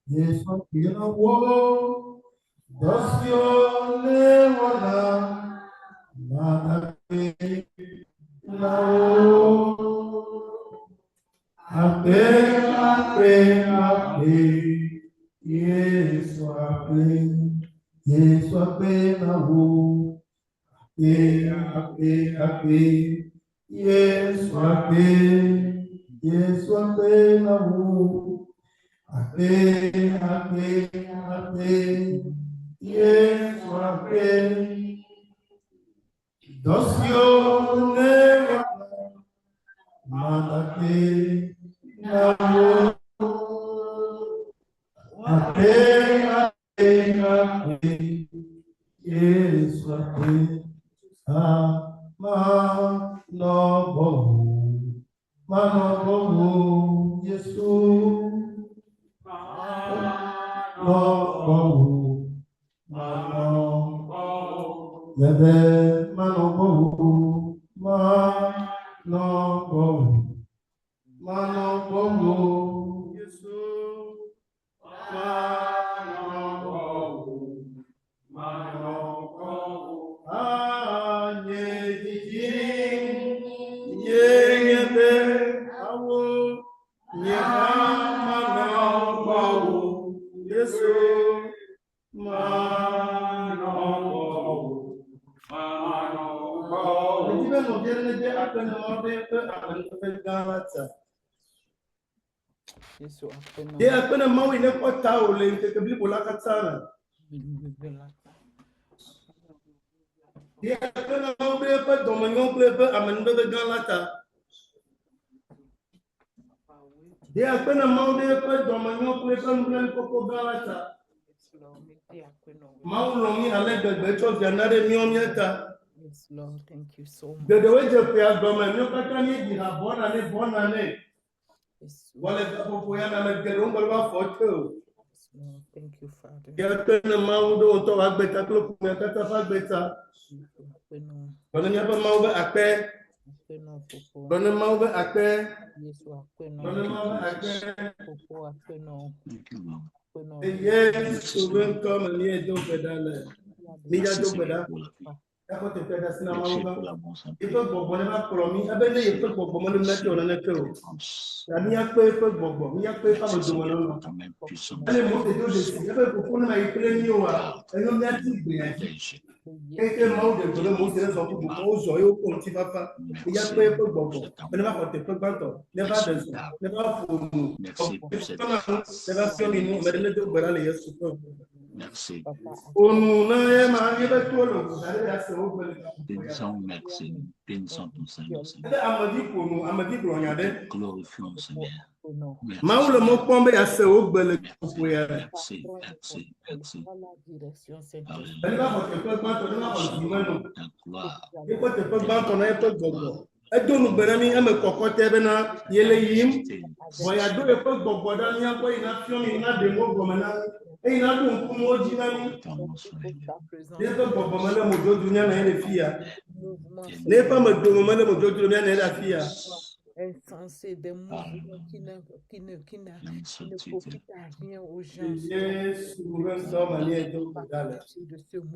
Yesu akpena wo. Dosiole wala. Manakpe na wo. Akpe, akpe, akpe. Yesu akpe. Yesu akpena wo. Akpe, akpe. Yesu akpe. Yesu akpena wo. Akpe, akpe, akpe. Yesu akpe. Dosione manakpe na wo. Akpe, akpe, akpe. Yesu akpe. Manobohu, Yesu. Manobohu, Yede manobohu, manobohu, Yesu. Manobohu, anye jiji, yede awo, manobohu, Yesu. Dia akwena mau ine kota ole ke biblia la katsana. Dia akwena mau be pa domanyo ple pa amendo de galata. Dia akwena mau be pa domanyo ple pa mblen koko galata. Mau longi ale de becho janare mionyeta. Yes, Lord, thank you so much. De weje pe agoma nyo katani di na bona ne. Yes, Wale kapo ya na megerongo ba foto. Lord, thank you, Father. Dia akwena mau do to agbeta klo kuma kata fa gbeta. Bana nyaba mau be akpe. Bana mau be akpe. Bana mau be akpe. Yes, souvent comme ni do bedale. Ni ya do bedale. Ako te peda sina mau ba. Ito gbogbo ne ba promi. Abe ne yepe gbogbo mo na ti ona ne ke o. Ya ni akpe gbogbo. Ni akpe fa mo do mo no. Ale mo te do de si. Abe ko fun na ipele ni o wa. Eno mi ati gbe ya. Eke mau de do mo se so ko mo zo yo ko ti papa. Ni akpe gbogbo. Ne ba ko te pe gbanto. Ne ba de so. Ne ba fo mu. Ne ba fi mi mu. Me ne do bedale yesu ko. Merci. Bénissons, merci. Bénissons ton Seigneur. Glorifions, Seigneur. Merci. Merci. Edonu berami ame kokote bena yele yim boya do e ko gbogbodọ ni apo ina fion ina demo gomena e ina do nku mo jinani ne ko gbogbo mo jodu nya na ele fia ne pa me do mo mo jodu nya na ele fia insensé, des mouvements qui ne profitent à rien aux gens. Yes,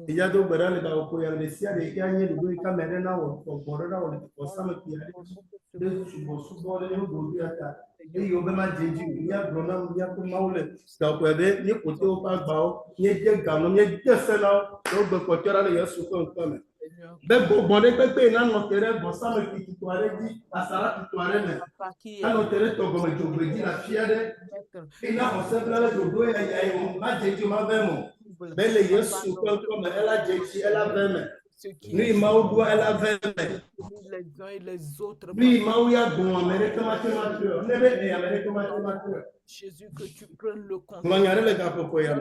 il y a d'autres berales dans le coin de Sia, des gagnés de Louis Camerena ou Borona ou Samaki, de Subor, et Yobema Jeju, il y a Bronam, il y a Maule, Stopwebe, ni Poto Pagbao, ni Gam, ni Jessena, no Bocotera, yes, to come. Bebo bonne pepe na notere bosame ki tuare di asara tuare ne anotere to go jobre di la fiade ina osebla le dodo ya ya ma jeju ma vemo bele yesu ko me ela jeji ela veme ni maudu ela veme les uns et les autres ni mauya bon america matematique nebe e america matematique Jésus que tu prennes le contrôle nganyare le gapopo ya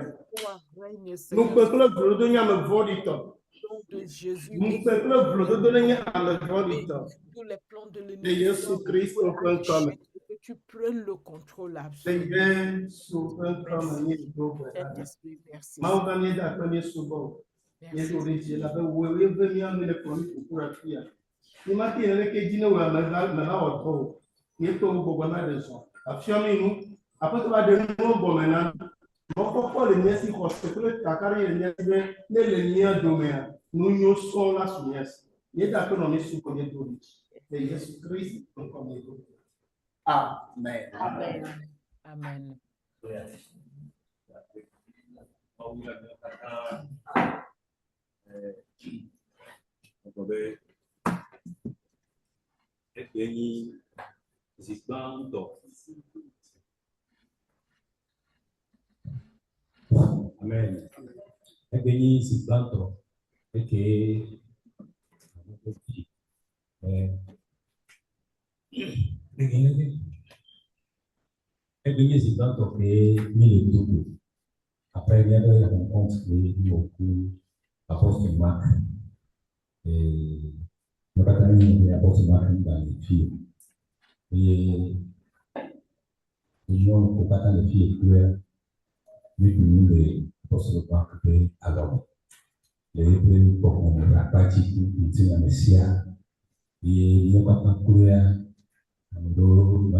nous peut le dodo nya me vodito de Jésus tous les plans de l'ennemi de Jésus Christ que tu prennes le contrôle absolu. Pourquoi le mien si consacré ta carrière le mien le mien domaine nous nous sommes là sur mien. Il est d'accord on est sur combien de mais Jésus Christ on connaît. Amen. Amen. Amen. Amen. Ebeni Ziblanto, eke Ebeni Ziblanto que mille double. Après, il y a eu la rencontre de beaucoup apôtres Marc et le bataillon de l'apôtre Marc dans les filles. Et ils ont au bataillon des filles claires, mais nous les apôtres Marc et alors. Les prix pour la pratique de la Messia et le papa courir ando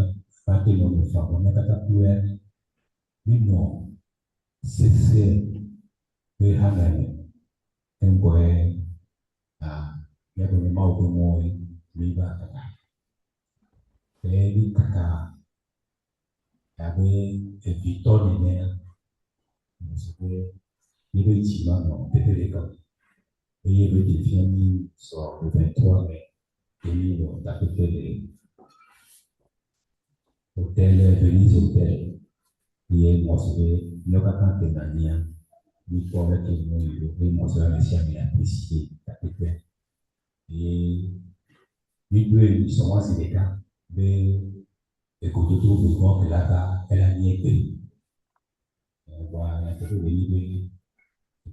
fate no me fa on kata courir mino c'est de hanane tempoe ya de mau ko moi liba kata e kata ya be evitone ne c'est il est ici non peut-être et le défi sur le 23 mai, et on a fait les hôtels, Venise Hôtel, et moi, c'est le matin de l'année, il faut avec le moi, c'est la Messia, mais apprécié, et nous deux, ils sont moi, c'est les cas, mais écoutez, tout le monde, elle a nié que, voilà, il y a quelques venus,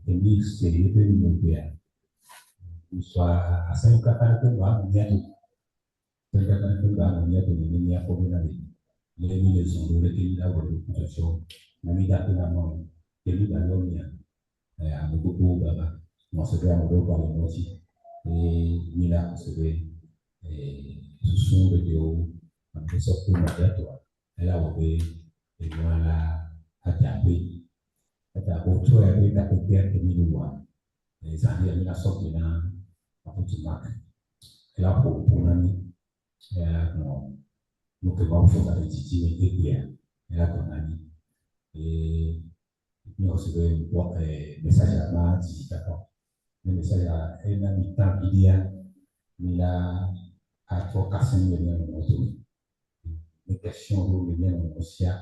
et mix, c'est les deux, soit à 5 ans, les mille sont de l'équilibre de l'occupation, la mise à la mort, et lui, la longue, à beaucoup, moi, c'est bien, on doit parler aussi, et Mila, c'est ce sont des vidéos, en sorte que ma elle a oublié, et voilà, à taper, autour, elle a tapé pierre et mille lois, les années, elle a sorti là, en petit marque, elle a pour l'année, nous pouvons faire des petits et là qu'on a dit et nous recevons un message à ma digital le message à un ami temps il y a il a advocation de notre les questions de nous aussi à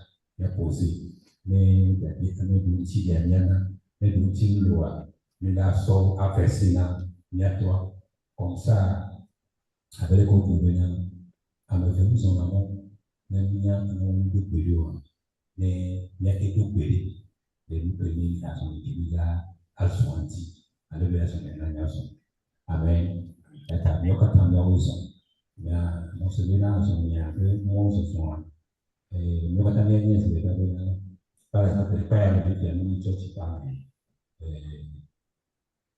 poser mais il y a des outils dernières mais des outils loi mais là sont affaissés là il y a toi comme ça avec les contenus à me faire son amour même il de période mais il y a quelques périodes les périodes à son équilibre à son anti à l'évaluation de la nation amen et à mieux qu'à tant d'horizons il y a non seulement il y a deux mots ce sont et mieux qu'à tant d'horizons c'est pas par exemple le père de Dieu nous dit tu parles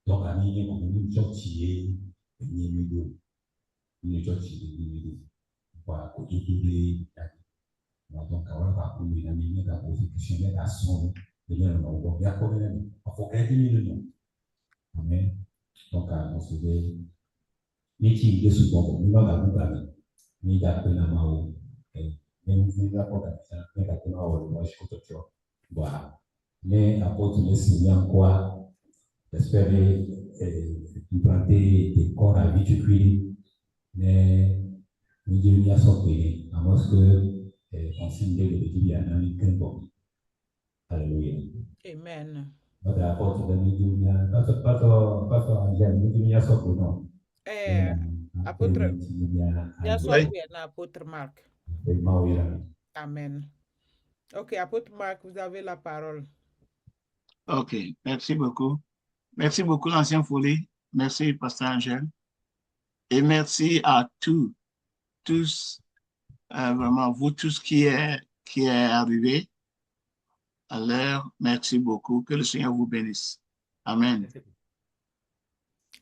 donc à nous nous dit tu es ni nous dit voilà pour tout les donc on va pour les amis la position la son de l'homme il y a problème il faut aider le nom amen donc on se dit ni qui est souvent nous va vous parler ni d'après la mao et même si la porte ça mais d'après la mao moi je compte sur voilà mais apôtre le Seigneur quoi espérer implanter des corps à vitrine mais il y a sorti à moins que on signe le petit bien américain bon alléluia Amen. votre apôtre de l'Église pas Angèle il y a sorti non Apôtre, il y a sorti un apôtre Marc. Amen. Ok, apôtre Marc, vous avez la parole. Ok, merci beaucoup. Merci beaucoup, l'ancien folie. Merci, Pasteur Angèle. Et merci à tous, vraiment, vous tous qui est arrivé à l'heure. Merci beaucoup. Que le Seigneur vous bénisse. Amen.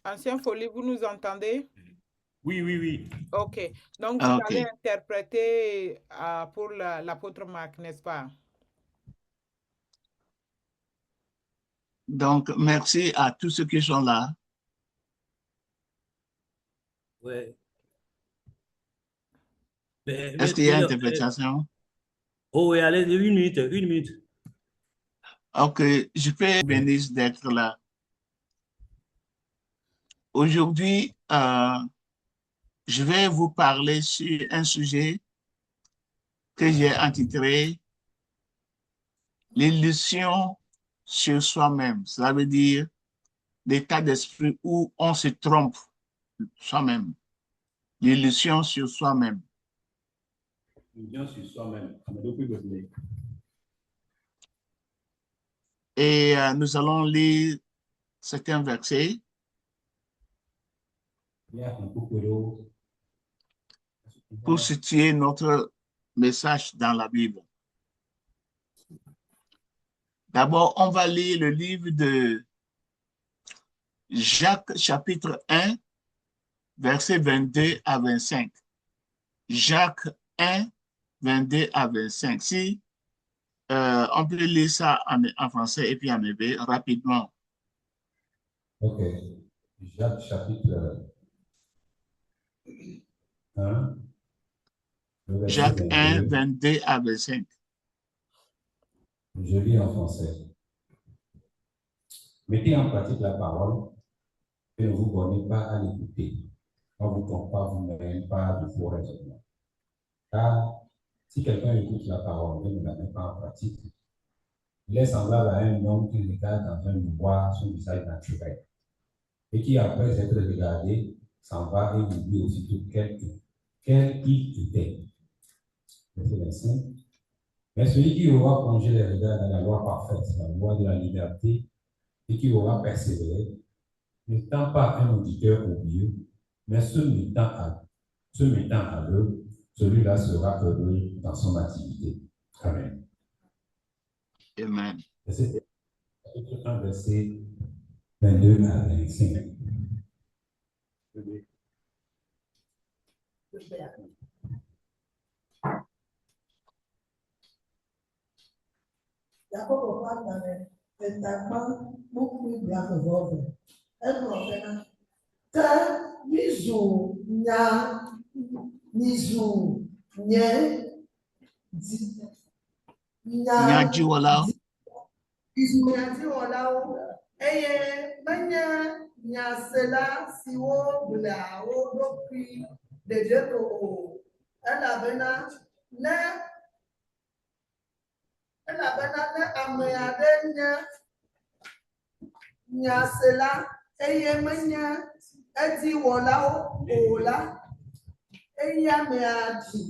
Ancien folie, vous nous entendez? Oui. Ok. Donc, vous allez interpréter pour l'apôtre Marc, n'est-ce pas? Donc, merci à tous ceux qui sont là. Ouais. Est-ce qu'il y a interprétation? Oh oui, allez, une minute, une minute. Ok, je fais bénir d'être là. Aujourd'hui, je vais vous parler sur un sujet que j'ai intitulé l'illusion sur soi-même. Cela veut dire l'état d'esprit où on se trompe soi-même. L'illusion sur soi-même. L'illusion sur soi-même. Et nous allons lire certains versets pour situer notre message dans la Bible. D'abord, on va lire le livre de Jacques, chapitre 1, versets 22 à 25. Jacques 1, 22 à 25. Si on peut lire ça en français et puis en hébreu rapidement. Ok. Jacques chapitre 1. Jacques 1, 22 à 25. Je lis en français. Mettez en pratique la parole et ne vous bornez pas à l'écouter. On ne vous trompe pas vous-même par de faux raisonnements. Car si quelqu'un écoute la parole et ne la met pas en pratique, il est semblable à un homme qui regarde dans un miroir son visage naturel et qui, après être regardé, s'en va et oublie aussitôt quel il était. Verset 25. Mais celui qui aura plongé les regards dans la loi parfaite, la loi de la liberté, et qui aura persévéré, n'étant pas un auditeur oublieux, mais se mettant à l'œuvre, celui-là sera heureux dans son activité. Amen. Amen. C'est un verset 22 à 25. Yakobo kwatare etakpa kpukpu bia fevove enọfena te n'izu nye Nyajiwala. izu nyajiwalawo eye menye nyasela siwo blawo ɖokui dedeko o elabena ne ame aɖe nye nyasela eye menye ediwɔlawo o la, eya amea ɖi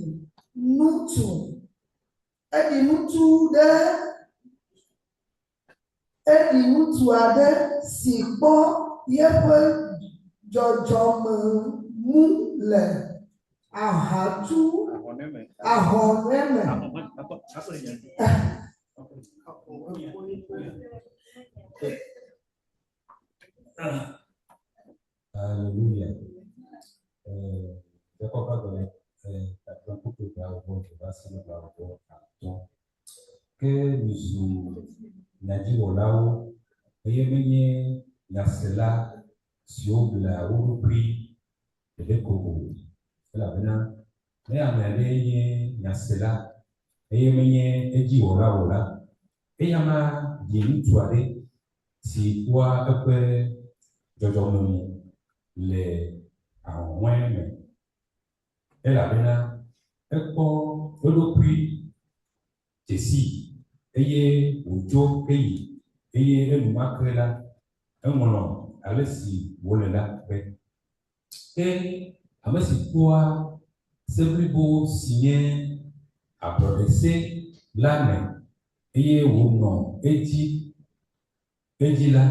nutu aɖe si kpɔ yeƒe dzɔdzɔme mu le ahɔneme. Alléluia. Que nous Nadiwolawo eye menye nyasela siwo bla wo ɖokui ɖeko o elabena ne ame aɖe nye nyasela eye menye edziwɔla o la, eya ma ɖi ŋutsu aɖe si kpɔa eƒe dzɔdzɔme mu le ahɔhɔe me elabena ekpɔ eɖokui dzesi eye wòdzo eyi eye enumake la eŋlɔ ale si wòle la ƒe. Ke ame si kpɔa se blibo si nye ablɔɖese la me eye wònɔ edzi la,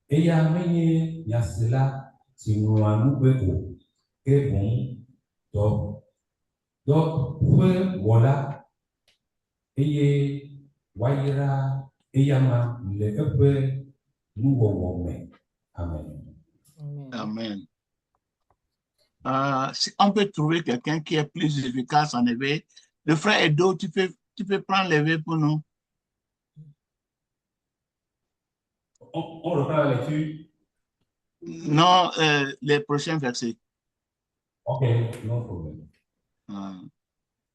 eya menye nyasela si ŋlɔa nu gbe o, ke boŋ dɔ ƒe wɔla eye wayra eyama le eƒe nuwɔwɔ me. Amen. Amen. Si on peut trouver quelqu'un qui est plus efficace en éveil, le frère Edo, tu peux prendre l'éveil pour nous. On reprend la lecture. Non, les prochains versets. Ok, non problème.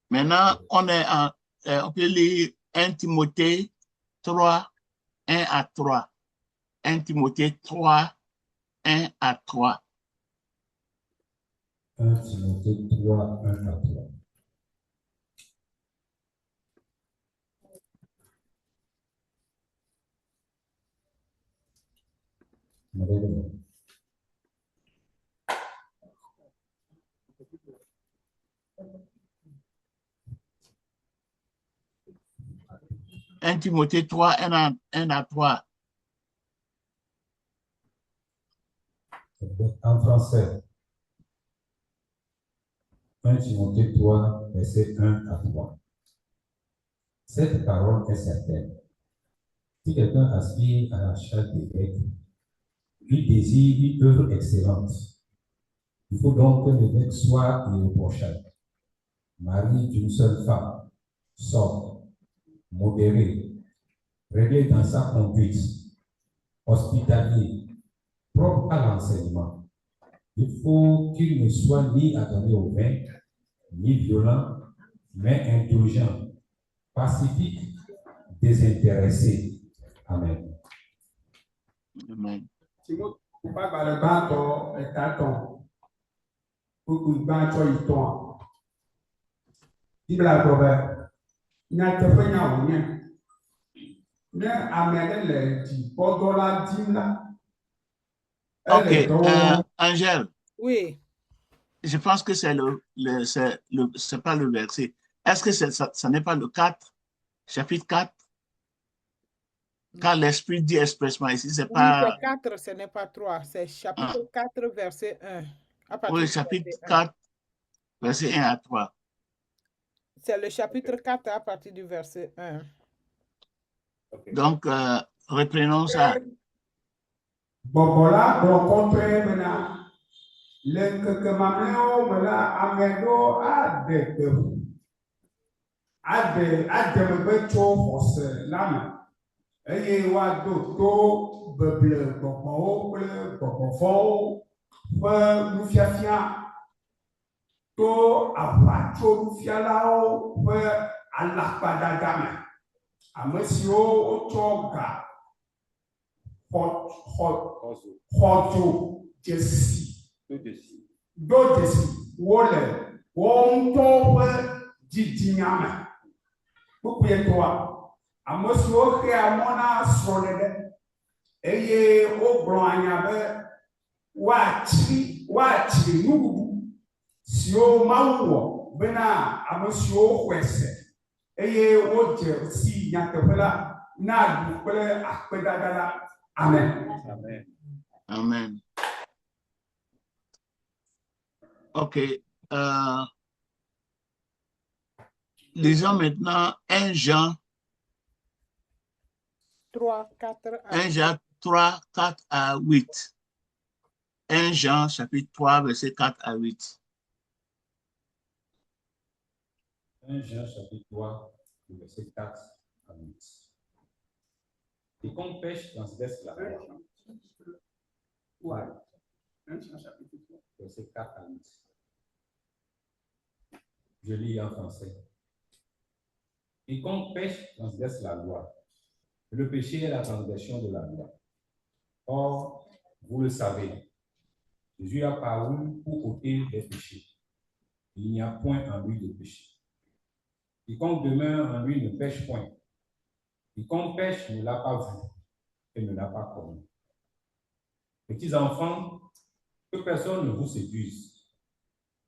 Maintenant, on peut lire 1 Timothée 3, 1 à 3. 1 Timothée 3, 1 à 3. 1 Timothée 3, 1 à 3. Un Timothée 3, 1 à 3. En français. 1 Timothée 3, verset 1 à 3. Cette parole est certaine. Si quelqu'un aspire à la chaste d'évêque, il désire une œuvre excellente. Il faut donc que l'évêque soit irréprochable, mari d'une seule femme, sobre, modéré, réglé dans sa conduite, hospitalier, propre à l'enseignement. Il faut qu'il ne soit ni adonné au vin, ni violent, mais indulgent, pacifique, désintéressé. Amen. Amen. Ok, Angèle. Oui. Je pense que c'est c'est pas le verset. Est-ce que ça n'est pas le 4, chapitre 4? Car l'Esprit dit expressement ici, c'est pas... Oui, c'est 4, ce n'est pas 3. C'est chapitre 4, verset 1. Oui, chapitre 4, verset 1 à 3. C'est le chapitre 4 à partir du verset 1. Okay. Donc, reprenons ça. Bobola rencontré maintenant le que mameo mena amedo ade beto force lama eye wa do to beble bobo ple bobo fo pe nufiafia to apacho nufialao pe alakpada game amesio otoga Hoto Jesse. Do Jesse. Wole. Wonto Jijinyame. Pupuye toa. Amosi oke amona sronede. Eye ogbron anyabe. Wachi nugu. Sio mawuwo. Bena amosi okwese. Eye oje si nyatepela. Na dupele akpedadala. Amen. Amen. Amen. OK. Lisons maintenant 1 Jean 3, 4 à 1 Jean 3, 4 à 8. 1 Jean chapitre 3, verset 4 à 8. 1 Jean chapitre 3, verset 4 à 8. Et qu'on pêche transgresse la loi. Ouais. Verset 4 à 8. Je lis en français. Et qu'on pêche transgresse la loi. Le péché est la transgression de la loi. Or, vous le savez, Jésus a paru pour ôter les péchés. Il n'y a point en lui de péché. Quiconque demeure en lui ne pêche point. Quiconque pêche ne l'a pas vu et ne l'a pas connu. Petits enfants, que personne ne vous séduise.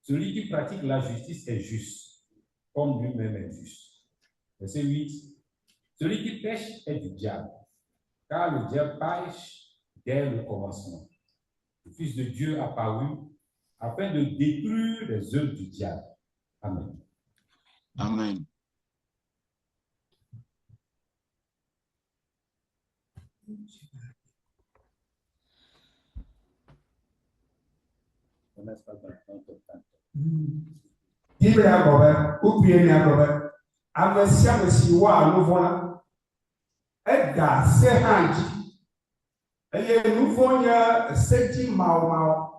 Celui qui pratique la justice est juste, comme lui-même est juste. Verset 8. Celui qui pêche est du diable, car le diable pêche dès le commencement. Le Fils de Dieu a paru afin de détruire les œuvres du diable. Amen. Amen. Bible agobe, upie ni agobe. Amesia mesi wa anuvola. Eda se hanji. eye nouveau nye seti mao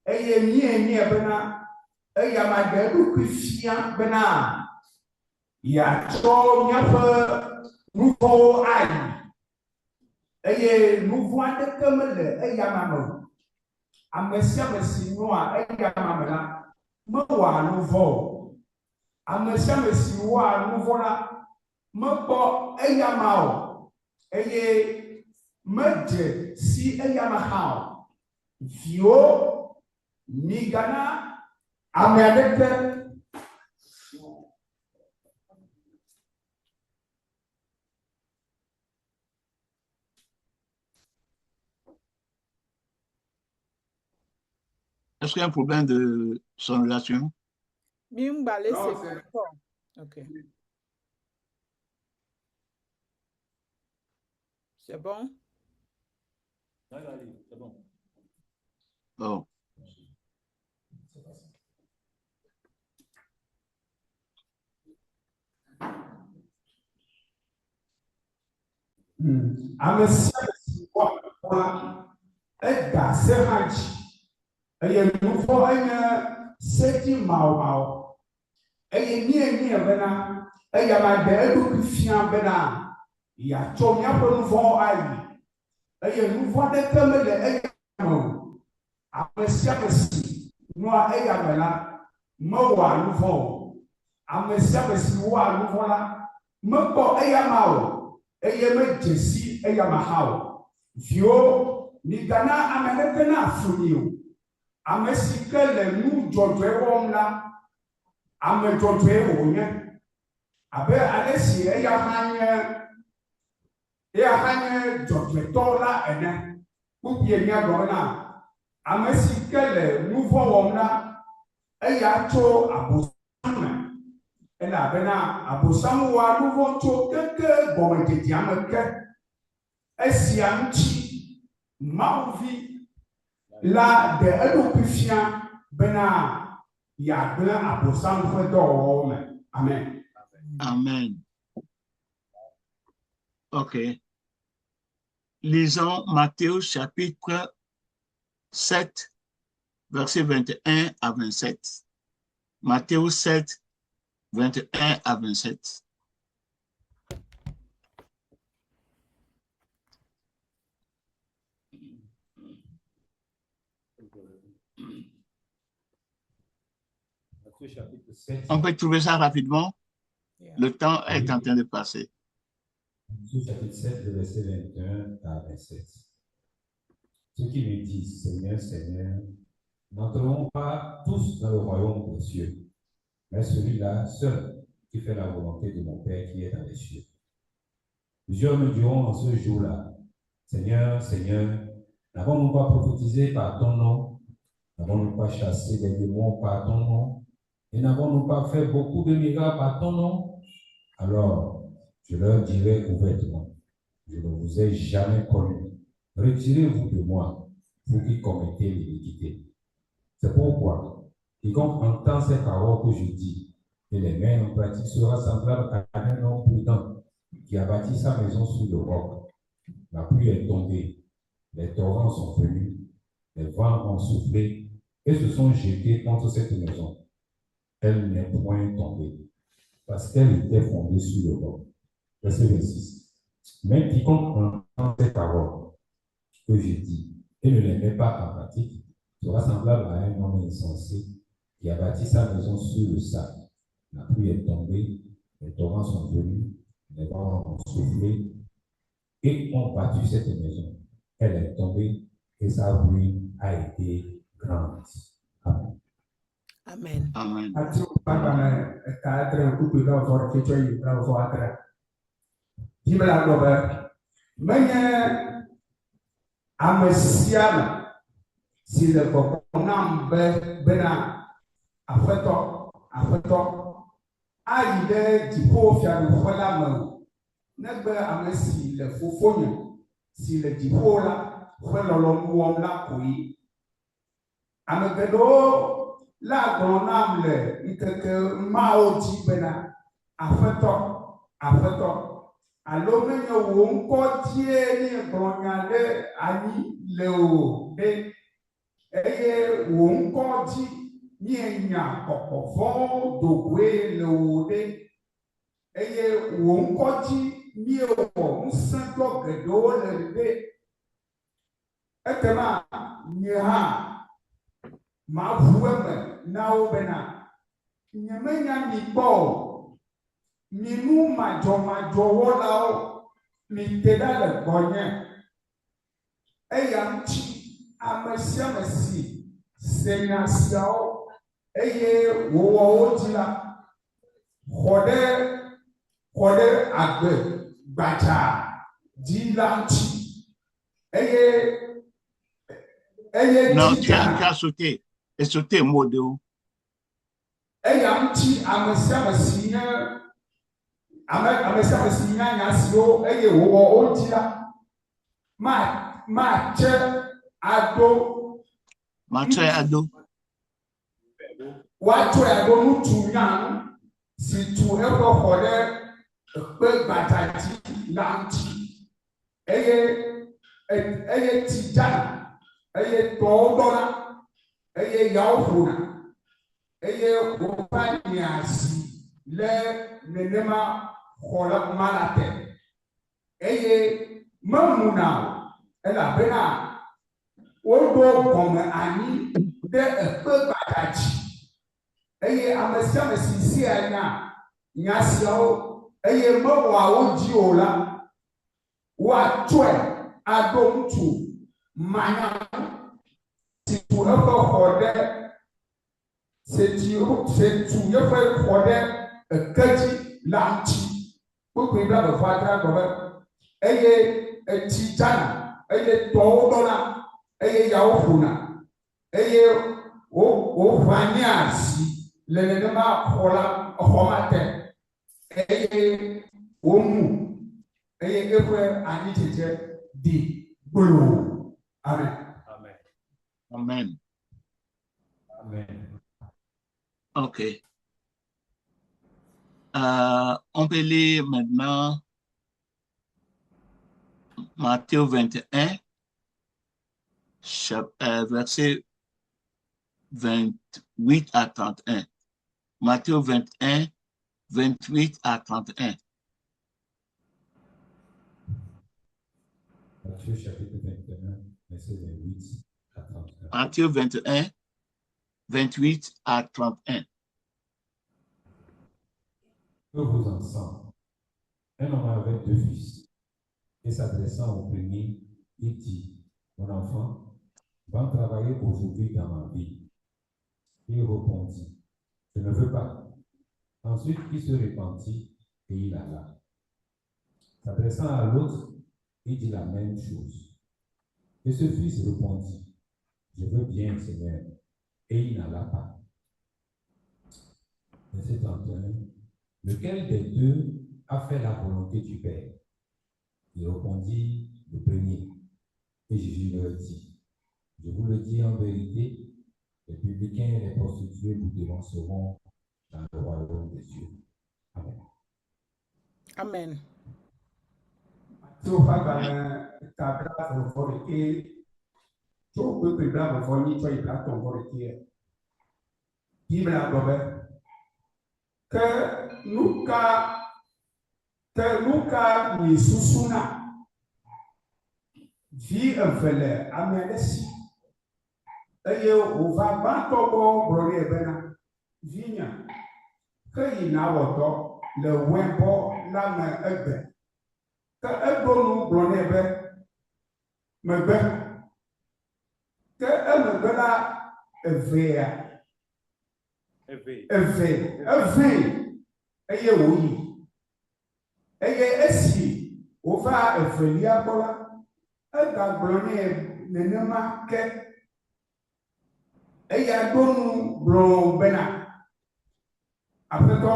eye mie bena eye amade du fia bena ya tro miape nouveau ai eye nouveau ade kemele eye amame amesia mesi noa eye amame la me wa nouveau amesia mesi wa nouveau la me po eye amao eye meje si eye amahao vio migana ameadete Est-ce qu'il y a un problème de sonorisation? Mimbalé, c'est bon. Ok. C'est bon? C'est bon. Bon. amesia wa ega sehanchi eye nouveau eye seti mao eye nie bena eye amade edu fia bena ya chomia po nouveau ai eye nouveau de kemele eye mo amesia mesi noa eye amela mo wa nouveau amesia mesi wa nouveau la mo po eye amao eye me jesi eye amahao vio migana amenete na afunio amesike le nu jojwe wom la ame jojwe onye abe alesi eye hanye jojwe to la ene kupie nya gona amesike le nouveau wom la eye acho abosame ela bena abosamu wa nouveau cho keke bomededi ameke esianchi mauvi la de edopifia bena ya bena abosamu fedo amen. Amen. Ok. Lisons Matthieu chapitre 7, versets 21 à 27. Matthieu 7, 21 à 27. On peut trouver ça rapidement. Le temps est en train de passer. Matthieu chapitre 7, le verset 21 à 27. Ceux qui me disent, Seigneur, Seigneur, n'entreront pas tous dans le royaume des cieux, mais celui-là seul qui fait la volonté de mon Père qui est dans les cieux. Plusieurs me diront en ce jour-là, Seigneur, Seigneur, n'avons-nous pas prophétisé par ton nom? N'avons-nous pas chassé des démons par ton nom? Et n'avons-nous pas fait beaucoup de miracles par ton nom? Alors, je leur dirai ouvertement, je ne vous ai jamais connu. Retirez-vous de moi, vous qui commettez l'iniquité. C'est pourquoi, quiconque entend ces paroles que je dis et les met en pratique sera semblable à un homme prudent qui a bâti sa maison sur le roc. La pluie est tombée, les torrents sont venus, les vents ont soufflé et se sont jetés contre cette maison. Elle n'est point tombée, parce qu'elle était fondée sur le roc. Verset 26. Mais quiconque entend ces paroles que je dis et ne les met pas en pratique sera semblable à un homme insensé qui a bâti sa maison sur le sable. La pluie est tombée, les torrents sont venus, les vents ont soufflé et ont battu cette maison. Elle est tombée et sa ruine a été grande. Amen. Amen. Amen. Si le coconam bena afeto ayi de dipo fia no fola ma negbe amesi le fofonyo si le dipo la fololo nuom la koi amegedo la gonam le nkeke mao di bena afeto alo menye wo ŋkɔ die ni gblɔnya ɖe anyi le o ɖe eye wo ŋkɔ dzi mienya kɔkɔvɔ dogoe le o ɖe eye wo ŋkɔ dzi miewɔ ŋusẽtɔ geɖewo le ɖe ekema nye hã maʋu eme na wo bena nyemenya mi gbɔ o, mi nu madzɔmadzɔwɔlawo mi te ɖa le gbɔnye eya ŋuti ame sia ame si se nya siawo eye wòwɔ wo dzi la xɔ ɖe agbe gbadza dzi la ŋuti eye non, tu as sauté. Et sauté mot de où? Eya ŋuti ame sia ame si nye ame sia ame si nya nya siwo eye wòwɔ wo dzi la matse ado. Matse ado. Woatsɔe ado ŋutsu nyanu si tu eƒe xɔ ɖe ekpe gbadza dzi la ŋuti eye tsi dzana eye tɔwo ɖɔna eye yawo ƒona eye wòva nye asi le nenema xɔ la ma la te eye memuna o elabena woɖo gɔme anyi ɖe ekpe gbadza dzi eye ame sia ame si sia nya siawo eye mewɔa wo dzi o la woatsɔe ado ŋutsu manya si tu eƒe xɔ ɖe se tu yeƒe xɔ ɖe eke dzi la ŋuti kpekpe bla bevɔ adra gɔme eye etsi dzana eye tɔwo ɖɔna eye yawo ƒona eye woʋã nye asi le nenema xɔ ma te eye womu eye eƒe anyidzedze di gbolo. Amen. Amen. Amen. Amen. Ok. On peut lire maintenant Matthieu 21, verset 28 à 31. Matthieu 21, 28 à 31. Matthieu chapitre 21, verset 28 à 31. Matthieu 21, 28 à 31. Que vos enfants, un homme avait 2 fils, et s'adressant au premier, il dit, mon enfant, va travailler aujourd'hui dans ma vie. Il répondit, je ne veux pas. Ensuite, il se repentit et il alla. S'adressant à l'autre, il dit la même chose. Et ce fils répondit, je veux bien, Seigneur, et il n'alla pas. Verset 31. Lequel des deux a fait la volonté du Père? Il répondit, le premier. Et Jésus leur dit, je vous le dis en vérité, les publicains et les prostituées vous dénonceront dans le royaume des cieux. Amen. Amen. Tso fagbalẽ tabla vɔvɔ ɖeke tso kpekpe bla vɔvɔ nyi tsɔ yi bla tɔ̃vɔ ɖekea. Bibla gblɔ be ke nu ka mi susuna vi eve le ame aɖe si eye wòva gbãtɔ gbɔ gblɔ nɛ bena vinye ke yina wɔ dɔ le wɛbɔ la me egbe. Ke eɖo nu gblɔ nɛ be megbe ke emegbe la evea eye wòyi eye esi wòva evelia gbɔ la egagblɔ nɛ nenema ke eya ɖo nu gblɔ bena aƒetɔ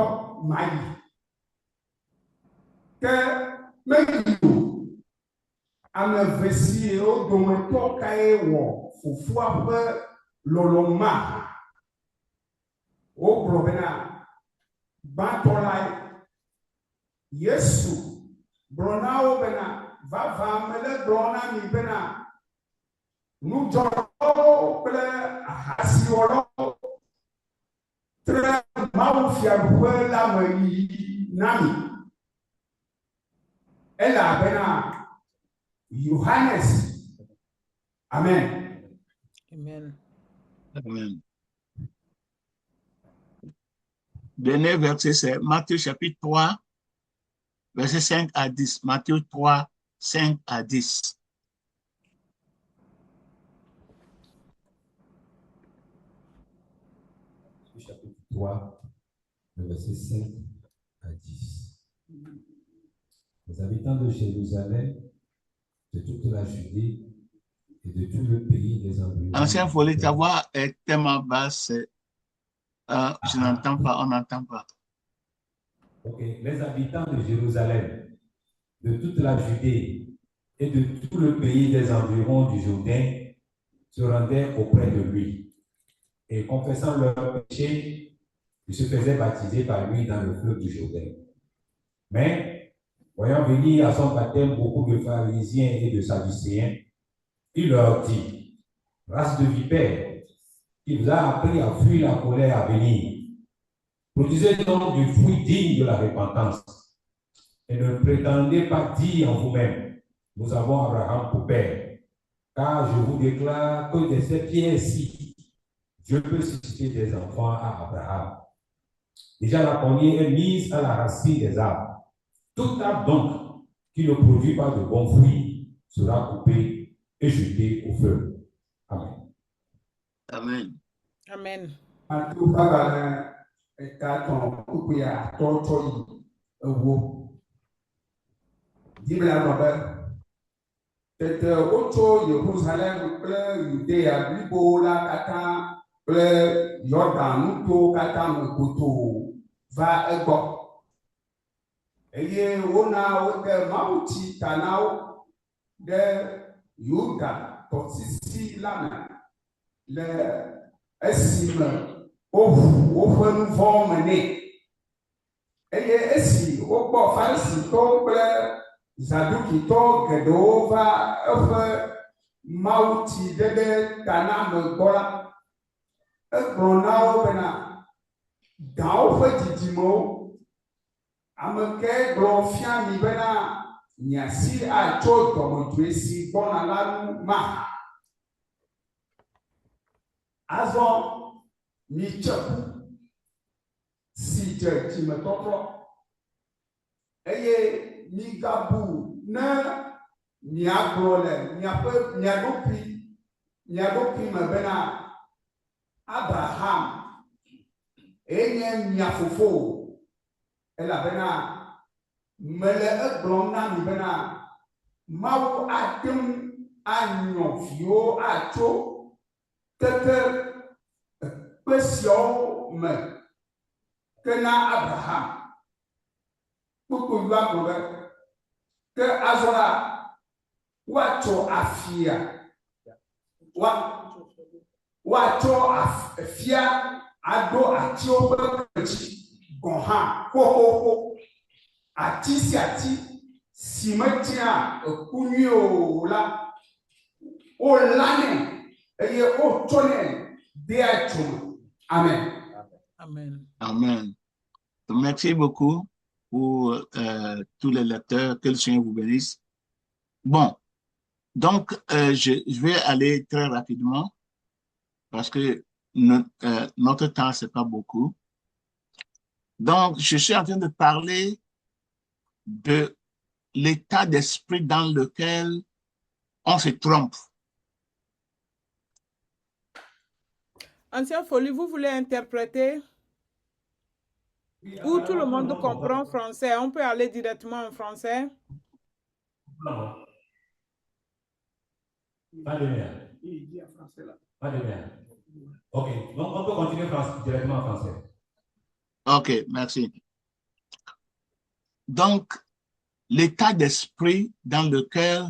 mayi ke meyi o. Ame eve siwo dometɔ kae wɔ fofoa ƒe lɔlɔ̃ma wogblɔ bena gbãtɔ lae Yesu Bronawo bena vava mele brona mi bena nous joro ple hasiolo tre mafia la mari nami ela bena Johannes. Amen. Amen. Amen. Dernier verset, c'est Matthieu chapitre 3, verset 5 à 10. Matthieu 3, 5 à 10. Chapitre 3, le verset 5 à 10. Les habitants de Jérusalem, de toute la Judée et de tout le pays des environs. Ancien Folie, ta voix est tellement basse. Je n'entends pas, on n'entend pas. Ok, les habitants de Jérusalem, de toute la Judée et de tout le pays des environs du Jourdain se rendaient auprès de lui. Et confessant leurs péchés, ils se faisaient baptiser par lui dans le fleuve du Jourdain. Mais, voyant venir à son baptême beaucoup de pharisiens et de sadducéens, il leur dit: race de vipères, qui vous a appris à fuir la colère à venir. Produisez donc du fruit digne de la repentance. Et ne prétendez pas dire en vous-même: nous avons Abraham pour père. Car je vous déclare que de ces pierres-ci, Dieu peut susciter des enfants à Abraham. Déjà la poignée est mise à la racine des arbres. Tout arbre donc qui ne produit pas de bons fruits sera coupé et jeté au feu. Amen. Amen. Amen. Tete wotso Yerusalem kple Yudea blibo la katã kple Yɔdan nuto katã me koto va egbɔ. Eye wona wode mawutsi ta na wo ɖe Yuda tɔsisi la me le esime woʋu woƒe nu vɔ̃wo me nɛ. Eye esi wokpɔ Farisitɔwo kple Zadukitɔ geɖewo va eƒe mawutsi ɖeɖe taname gbɔ la, egblɔ na wo bena gãwo ƒe dzidzimewo, ame ke gblɔ fia mi bena miasi atso dɔmedzoe si gbɔna la nu mahã. Azɔ mitse ku si dze dzimetɔtrɔ eye migabu ne miagblɔ le mia ɖokui me bena Abraham enye mia fofo, elabena mele egblɔm na mi bena Mawu ate ŋu anyɔ viwo atso keke kpe siawo me ke na Abraham. Kpokpo va gblɔ be ke azɔ la woatsɔ afia woatsɔ afia aɖo atiwo ƒe kletsi gɔ̃ hã xoxoxo. Ati sia ati si metia eku nyui o la wolanɛ eye wotsɔnɛ dea tsome. Amen. Amen. Amen. Merci beaucoup pour tous les lecteurs. Que le Seigneur vous bénisse. Bon, donc je vais aller très rapidement parce que notre temps, c'est pas beaucoup. Donc, je suis en train de parler de l'état d'esprit dans lequel on se trompe. Ancien Folie, vous voulez interpréter? Où tout le monde comprend français, on peut aller directement en français? Non. Pas de bien. Pas de bien. Ok, donc on peut continuer directement en français. Ok, merci. Donc, l'état d'esprit dans lequel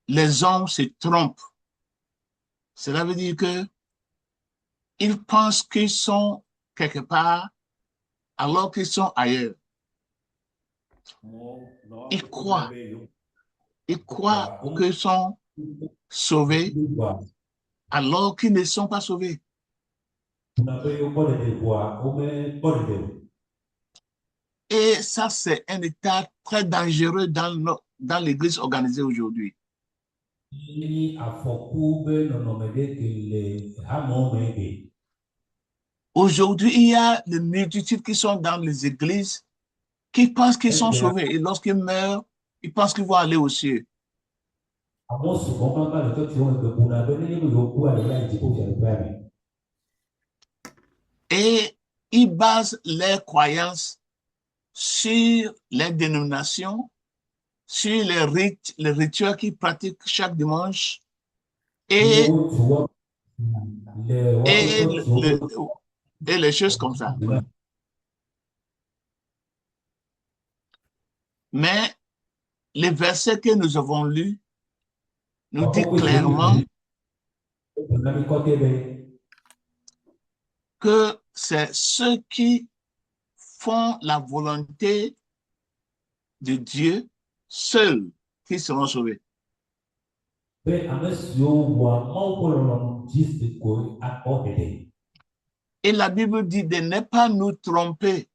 les hommes se trompent, cela veut dire que ils pensent qu'ils sont quelque part alors qu'ils sont ailleurs. Ils croient qu'ils sont sauvés alors qu'ils ne sont pas sauvés. Et ça, c'est un état très dangereux dans l'Église organisée aujourd'hui. Aujourd'hui, il y a des multitudes qui sont dans les églises qui pensent qu'ils sont sauvés et lorsqu'ils meurent, ils pensent qu'ils vont aller aux cieux. Et ils basent leurs croyances sur les dénominations, sur les rites, les rituels qu'ils pratiquent chaque dimanche et les choses comme ça. Mais les versets que nous avons lus nous disent clairement que c'est ceux qui font la volonté de Dieu seuls qui seront sauvés. Et la Bible dit de ne pas nous tromper.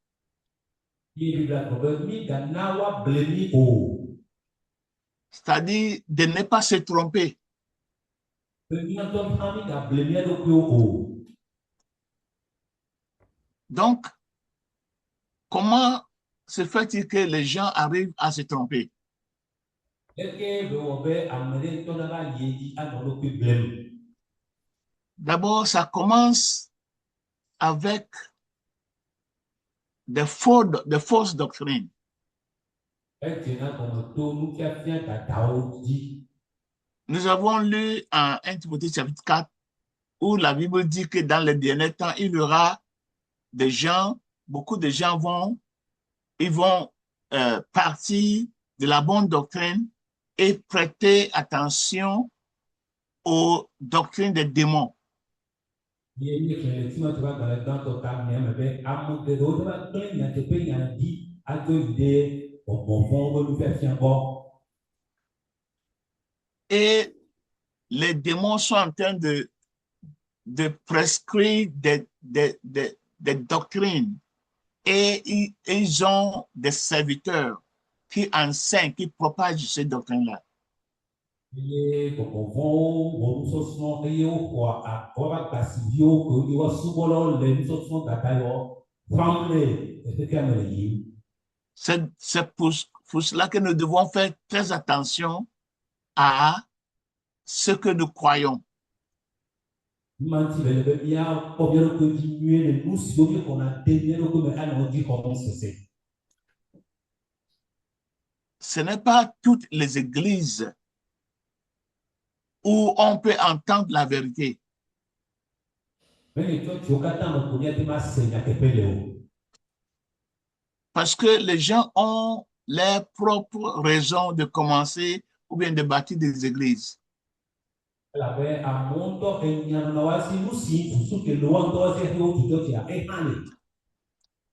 C'est-à-dire de ne pas se tromper. Donc, comment se fait-il que les gens arrivent à se tromper? D'abord, ça commence avec des fausses doctrines. Nous avons lu en 1 Timothée chapitre 4 où la Bible dit que dans les derniers temps, il y aura des gens, beaucoup de gens vont partir de la bonne doctrine et prêter attention aux doctrines des démons. Et les démons sont en train de prescrire des doctrines et ils ont des serviteurs qui enseignent, qui propagent ces doctrines-là. C'est pour cela que nous devons faire très attention à ce que nous croyons. Ce n'est pas toutes les églises où on peut entendre la vérité. Parce que les gens ont leurs propres raisons de commencer ou bien de bâtir des églises.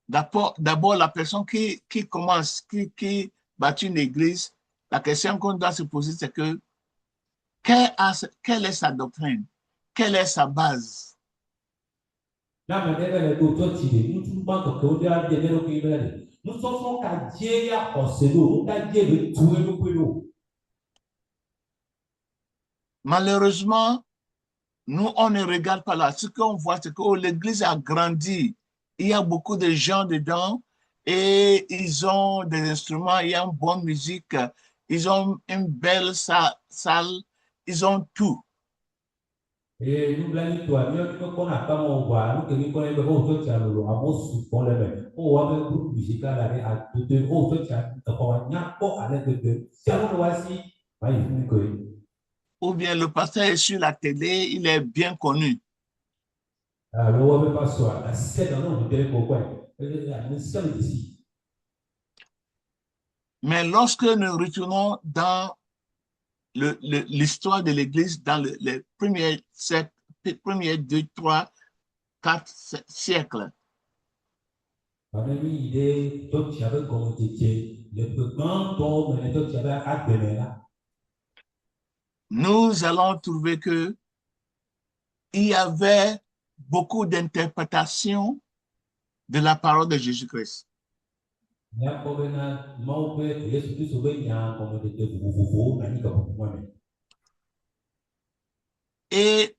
D'abord, la personne qui commence, qui bâtit une église, la question qu'on doit se poser, c'est que quelle est sa doctrine? Quelle est sa base? Malheureusement, nous, on ne regarde pas là. Ce qu'on voit, c'est que l'église a grandi. Il y a beaucoup de gens dedans et ils ont des instruments, il y a une bonne musique, ils ont une belle salle, ils ont tout. Mais ou bien le pasteur est sur la télé, il est bien connu. Mais lorsque nous retournons dans l'histoire de l'Église, dans les premiers 2, 3, 4 siècles, Nous allons trouver que il y avait beaucoup d'interprétations de la parole de Jésus-Christ. Et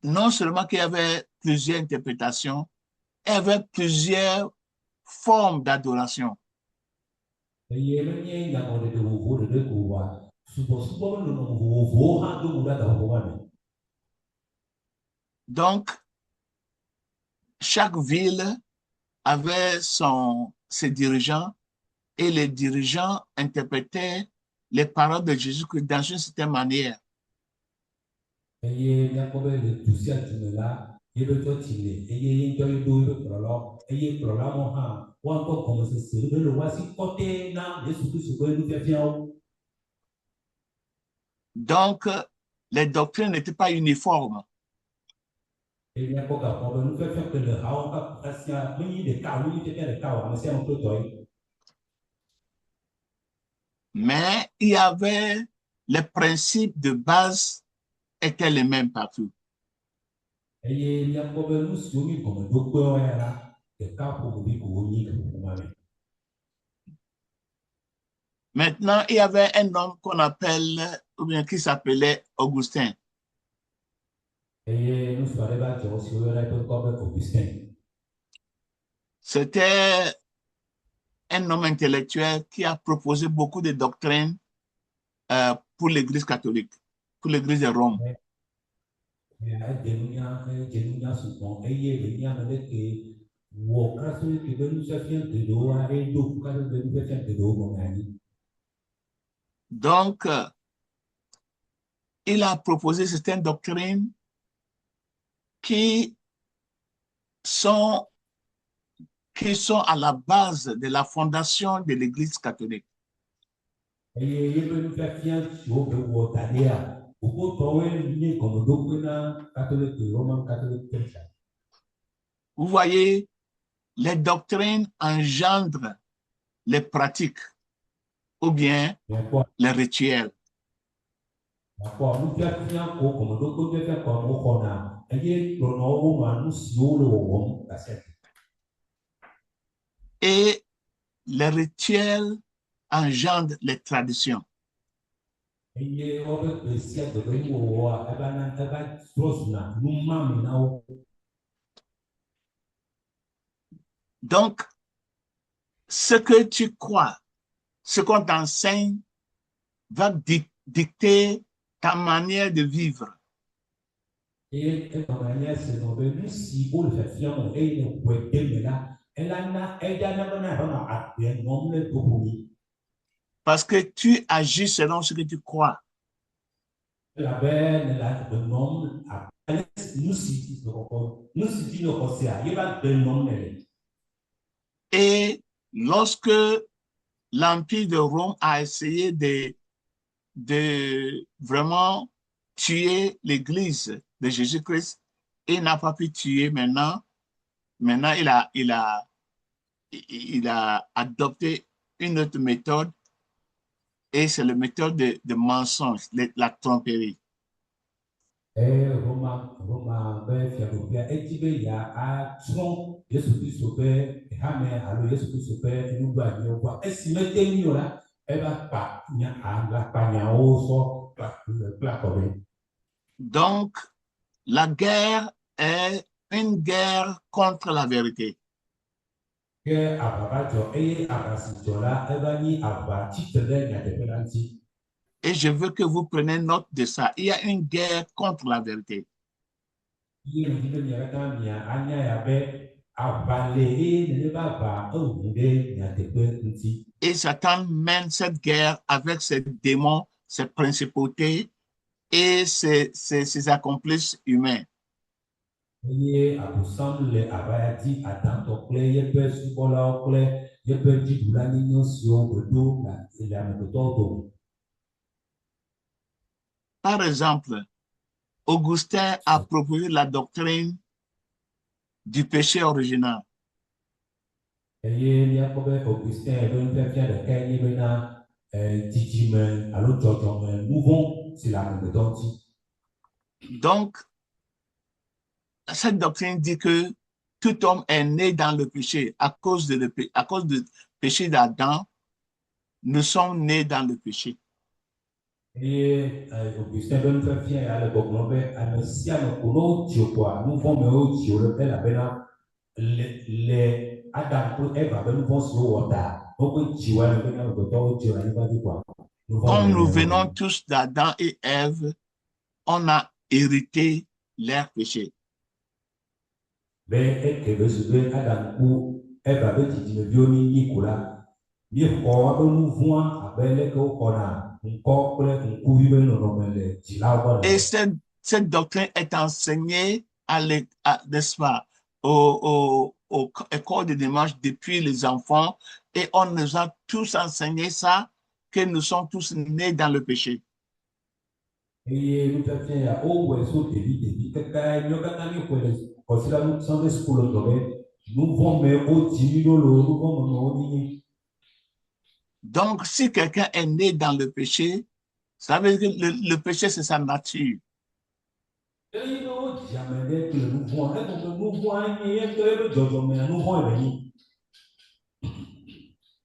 non seulement qu'il y avait plusieurs interprétations, il y avait plusieurs formes d'adoration. Donc, chaque ville avait ses dirigeants et les dirigeants interprétaient les paroles de Jésus-Christ dans une certaine manière. Donc, les doctrines n'étaient pas uniformes. Mais il y avait les principes de base étaient les mêmes partout. Maintenant, il y avait un homme qu'on appelle, ou bien qui s'appelait Augustin. C'était un homme intellectuel qui a proposé beaucoup de doctrines pour l'Église catholique, pour l'Église de Rome. Donc, il a proposé certaines doctrines qui sont à la base de la fondation de l'Église catholique. Vous voyez, les doctrines engendrent les pratiques ou bien les rituels. Et les rituels engendrent les traditions. Donc, ce que tu crois, ce qu'on t'enseigne, va dicter ta manière de vivre. Parce que tu agis selon ce que tu crois. Et lorsque l'Empire de Rome a essayé de vraiment tuer l'Église de Jésus-Christ, il n'a pas pu tuer maintenant. Maintenant, il a adopté une autre méthode et c'est la méthode de mensonge, la tromperie. Donc, la guerre est une guerre contre la vérité. Et je veux que vous preniez note de ça. Il y a une guerre contre la vérité. Et Satan mène cette guerre avec ses démons, ses principautés et ses accomplices humains. Par exemple, Augustin a proposé la doctrine du péché original. Eye miakpɔ be Augustin ƒe nufiafia ɖeka nye bena dzidzime alo dzɔdzɔme nu vɔ̃ si le amegbetɔ ŋuti. Donc, cette doctrine dit que tout homme est né dans le péché à cause du péché d'Adam. Nous sommes nés dans le péché. Eye Augustin ƒe nufiafia ya le gbɔgblɔm be ame sia ame ko ne wodzi o koa nu vɔ̃ me wodzi o ɖe elabena le Adam kple Eva ƒe nu vɔ̃ si wowɔ ta woƒe dziwoa le bena amegbetɔwo dzi o le anyigba dzi koa. Comme nous venons tous d'Adam et Ève, on a hérité leur péché. Be eke be su be Adam ku Eva be dzidzimeviwo mi nyi ko la, miexɔ woƒe nu vɔ̃a abe leke woxɔna ŋkɔ kple ŋkuvi be nɔnɔme le dzilawo gbɔ Et le. cette doctrine est enseignée n'est-ce pas, aux écoles de dimanche depuis les enfants, et on nous a tous enseigné ça, que nous sommes tous nés dans le péché. Eye nufiafia ya wowɔe so ɖevi kaka míawo katã míexɔe le kɔsiɖa Sunday school gblɔ be nu vɔ̃ me wodzi mí ɖo le nu vɔ̃ me wo nyi. Donc, si quelqu'un est né dans le péché, ça veut dire que le péché, c'est sa nature. Eye ne wodzi ame ɖe kple nu vɔ̃, egɔme nu vɔ̃ nye eƒe ebe dzɔdzɔme nu vɔ̃ le nyi.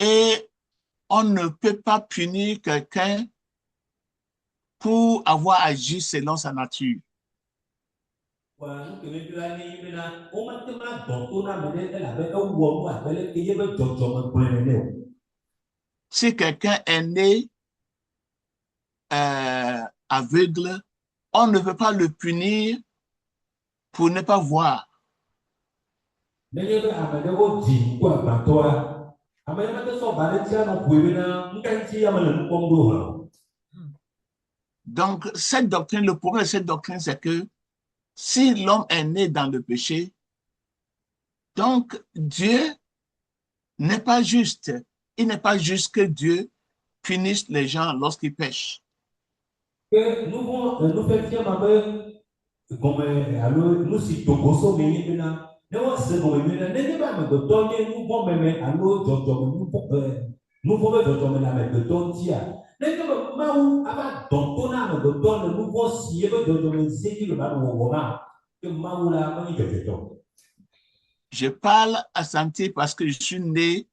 Et on ne peut pas punir quelqu'un pour avoir agi selon sa nature. Wa nu kele bi la nye bena womate ma dɔn to na ame ɖe elabe ewɔ nu abe leke ye be dzɔdzɔme gblẽ nene o. Si quelqu'un est né aveugle, on ne peut pas le punir pour ne pas voir. Nenye be ame ɖe wodzi ŋku agbãtɔa, ame ɖe mate sɔ ba ɖe tia nɔ ƒoe bena nu ka ŋuti ame le nu kpɔm ɖo hã. Donc, cette doctrine, le problème de cette doctrine, c'est que si l'homme est né dans le péché, donc Dieu n'est pas juste. Il n'est pas juste que Dieu punisse les gens lorsqu'ils pêchent. Ke nu vɔ̃ nufiafia ma be gɔme alo nu si togoso me nye bena ne woase gɔme bena nenye be amegbetɔ nye nu vɔ̃ meme alo dzɔdzɔme nu vɔ̃ be dzɔdzɔme le amegbetɔ ŋutia, nenye be Mawu ava dɔn to na amegbetɔ le nu vɔ̃ si ebe dzɔdzɔme zie dzi le ba le wɔwɔ ma, ke Mawu la menye dzɔdzɔetɔ. Je parle à Santi parce que je suis né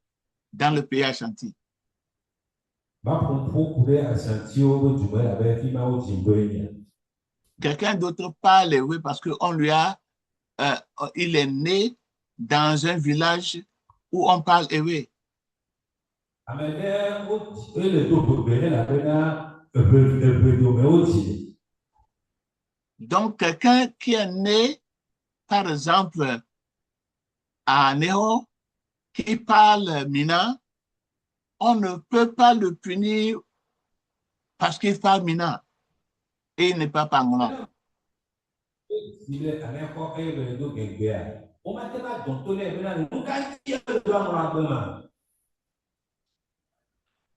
dans le pays Ashanti. Quelqu'un d'autre parle oui parce qu'on lui a, il est né dans un village où on parle oui. Donc, quelqu'un qui est né, par exemple, à Néo, qui parle Mina, on ne peut pas le punir parce qu'il parle Mina et il n'est pas pangolin.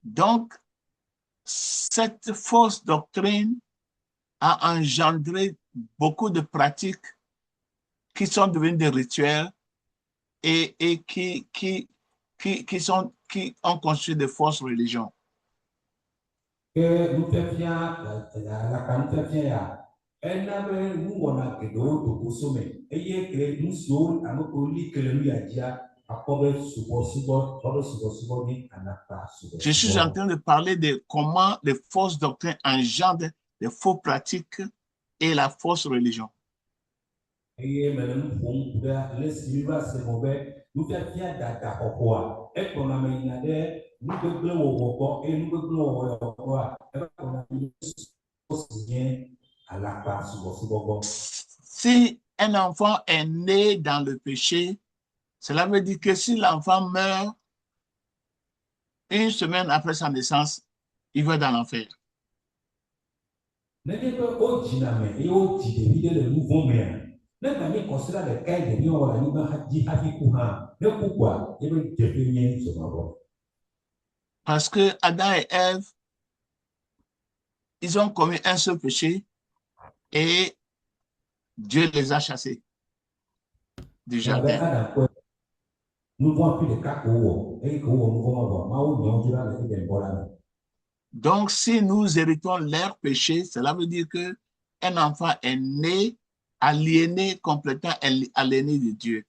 Donc, cette fausse doctrine a engendré beaucoup de pratiques qui sont devenues des rituels et qui ont construit de fausses religions. Je suis en train de parler de comment les fausses doctrines engendrent les fausses pratiques et la fausse religion. Si un enfant est né dans le péché, cela veut dire que si l'enfant meurt, une semaine après sa naissance, il va dans l'enfer. Parce que Adam et Ève, ils ont commis un seul péché et Dieu les a chassés. du jardin. Donc, si nous héritons leur péché, cela veut dire que un enfant est né aliéné, complètement aliéné de Dieu.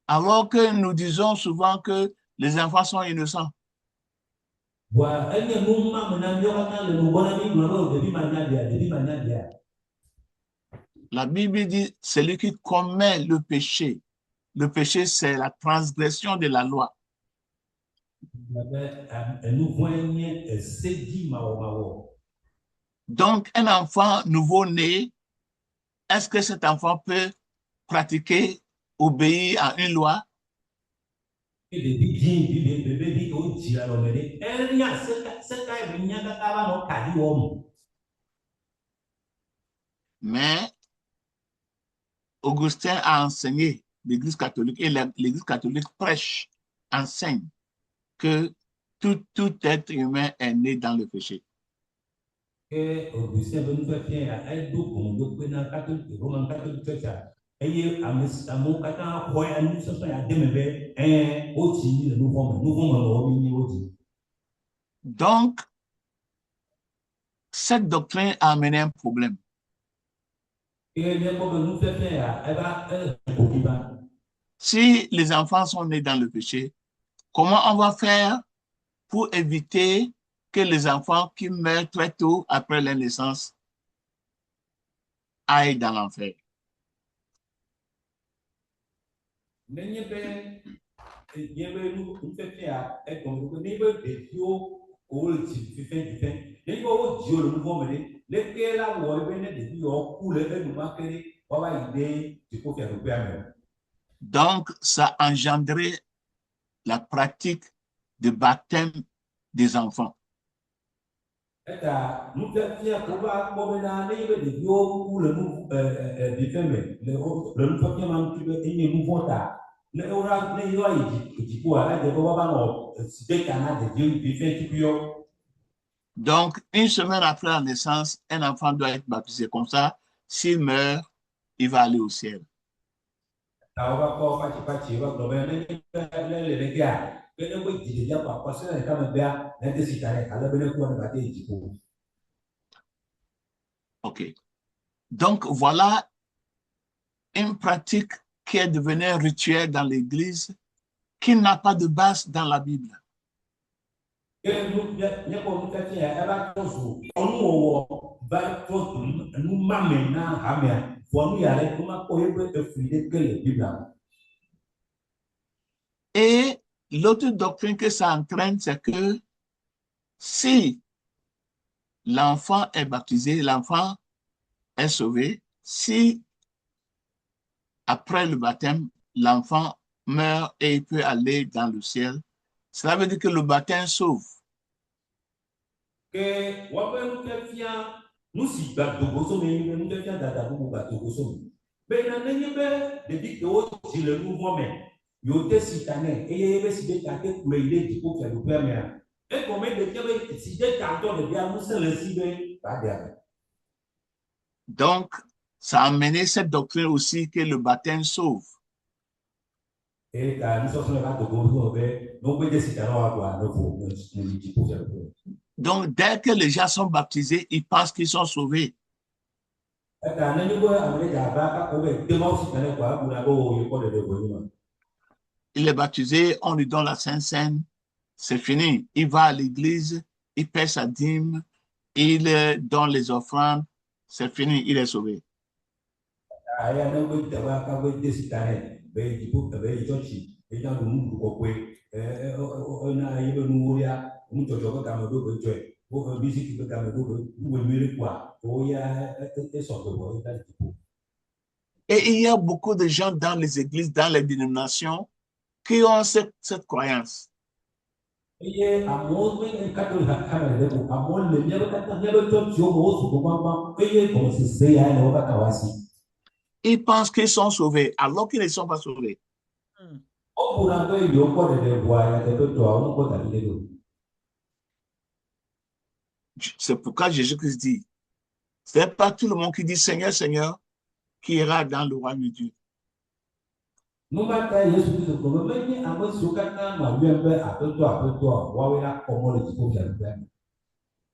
Alors que nous disons souvent que les enfants sont innocents. La Bible dit, celui qui commet le péché c'est la transgression de la loi. Donc, un enfant nouveau-né, est-ce que cet enfant peut pratiquer, obéir à une loi? Mais Augustin a enseigné, l'Église catholique, et l'Église catholique prêche, enseigne que tout être humain est né dans le péché. Donc, cette doctrine a amené un problème. Si les enfants sont nés dans le péché, comment on va faire pour éviter que les enfants qui meurent très tôt après leur naissance aillent dans l'enfer? Donc, ça engendrait la pratique de baptême des enfants. Donc, une semaine après la naissance, un enfant doit être baptisé. Comme ça, s'il meurt, il va aller au ciel. OK. Donc, voilà une pratique qui est devenue un rituel dans l'Église qui n'a pas de base dans la Bible. Et l'autre doctrine que ça entraîne, c'est que si l'enfant est baptisé, l'enfant est sauvé, si après le baptême, l'enfant meurt et il peut aller dans le ciel, cela veut dire que le baptême sauve. Donc, ça a amené cette doctrine aussi que le baptême sauve. Donc, dès que les gens sont baptisés, ils pensent qu'ils sont sauvés. Il est baptisé, on lui donne la Sainte Seine, c'est fini. Il va à l'église, il paie sa dîme, il donne les offrandes, c'est fini, il est sauvé. Et il y a beaucoup de gens dans les églises, dans les dénominations, qui ont cette croyance. Ils pensent qu'ils sont sauvés, alors qu'ils ne sont pas sauvés. C'est pourquoi Jésus-Christ dit, ce n'est pas tout le monde qui dit Seigneur, Seigneur, qui ira dans le royaume de Dieu.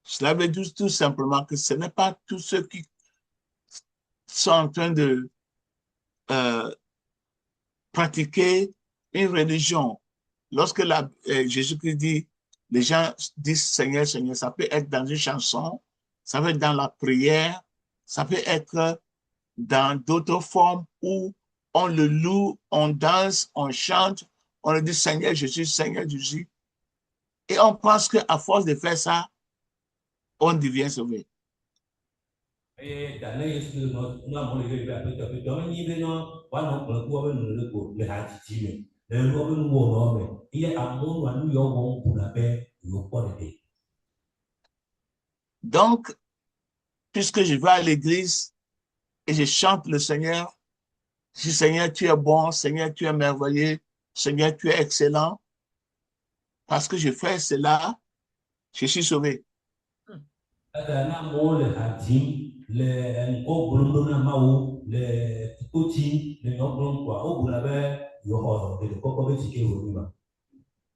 Cela veut dire tout simplement que ce n'est pas tous ceux qui sont en train de pratiquer une religion. Lorsque Jésus-Christ dit, les gens disent Seigneur, Seigneur, ça peut être dans une chanson, ça peut être dans la prière, ça peut être dans d'autres formes où on le loue, on danse, on chante, on le dit Seigneur Jésus, Seigneur Jésus. Et on pense qu'à force de faire ça, on devient sauvé. Donc, puisque je vais à l'église et je chante le Seigneur, je dis Seigneur, tu es bon, Seigneur, tu es merveilleux, Seigneur, tu es excellent. Parce que je fais cela, je suis sauvé.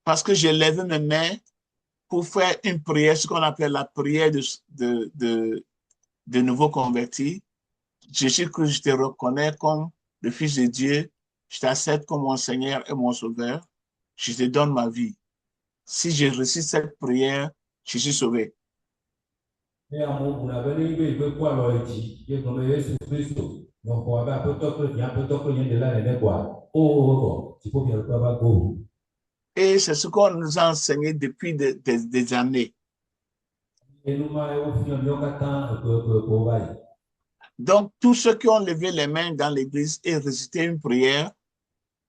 Parce que j'ai levé mes mains pour faire une prière, ce qu'on appelle la prière de nouveau converti. Jésus-Christ, je te reconnais comme le Fils de Dieu, je t'accepte comme mon Seigneur et mon Sauveur, je te donne ma vie. Si je récite cette prière, je suis sauvé. Et c'est ce qu'on nous a enseigné depuis des années. Donc, tous ceux qui ont levé les mains dans l'église et récité une prière,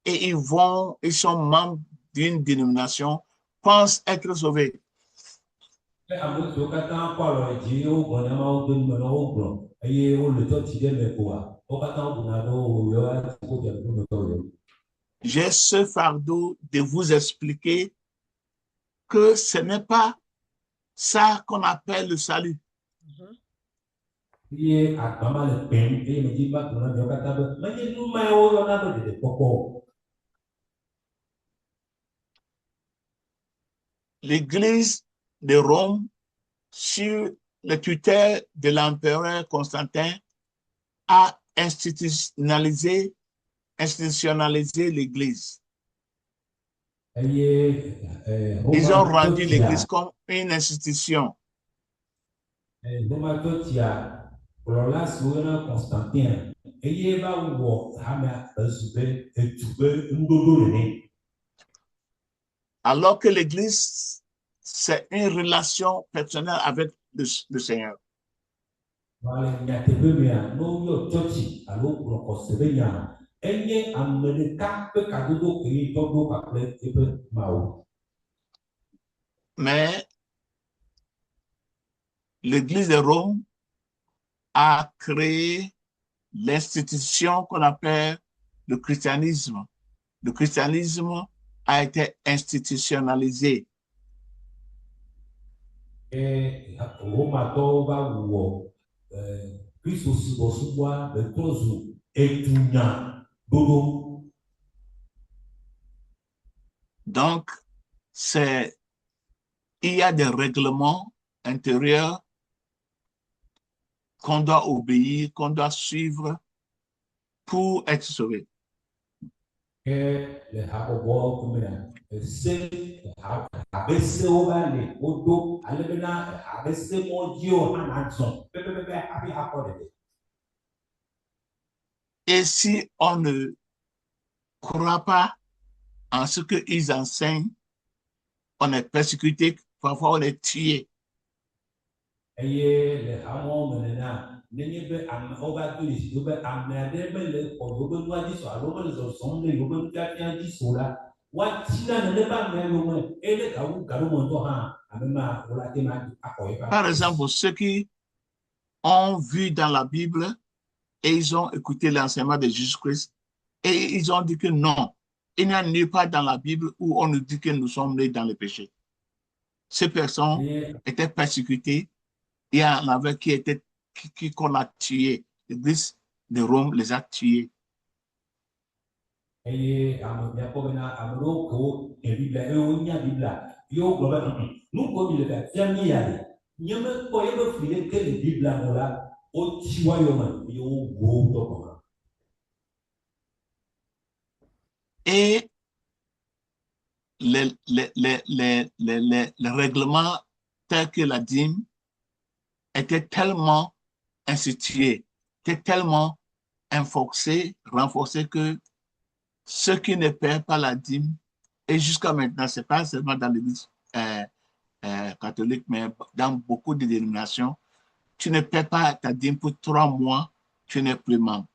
et ils sont membres d'une dénomination, pensent être sauvés. J'ai ce fardeau de vous expliquer que ce n'est pas ça qu'on appelle le salut. L'Église de Rome, sur le tutelle de l'empereur Constantin, a institutionnalisé l'Église. Ils ont rendu l'Église comme une institution. Alors que l'Église, c'est une relation personnelle avec le Seigneur. Mais l'Église de Rome a créé l'institution qu'on appelle le christianisme. Le christianisme a été institutionnalisé. Donc, il y a des règlements intérieurs qu'on doit obéir, qu'on doit suivre pour être sauvé. Et si on ne croit pas en ce qu'ils enseignent, on est persécuté, parfois on est tué. Par exemple, ceux qui ont vu dans la Bible et ils ont écouté l'enseignement de Jésus-Christ et ils ont dit que non, il n'y a nulle part dans la Bible où on nous dit que nous sommes nés dans le péché. Ces personnes étaient persécutées. Il y en avait qu'on a tués. L'Église de Rome les a tués. Et les règlements tels que la dîme étaient tellement institués, étaient tellement renforcés que ceux qui ne paient pas la dîme, et jusqu'à maintenant, ce n'est pas seulement dans l'Église catholique, mais dans beaucoup de dénominations, tu ne paies pas ta dîme pour 3 mois, tu n'es plus membre.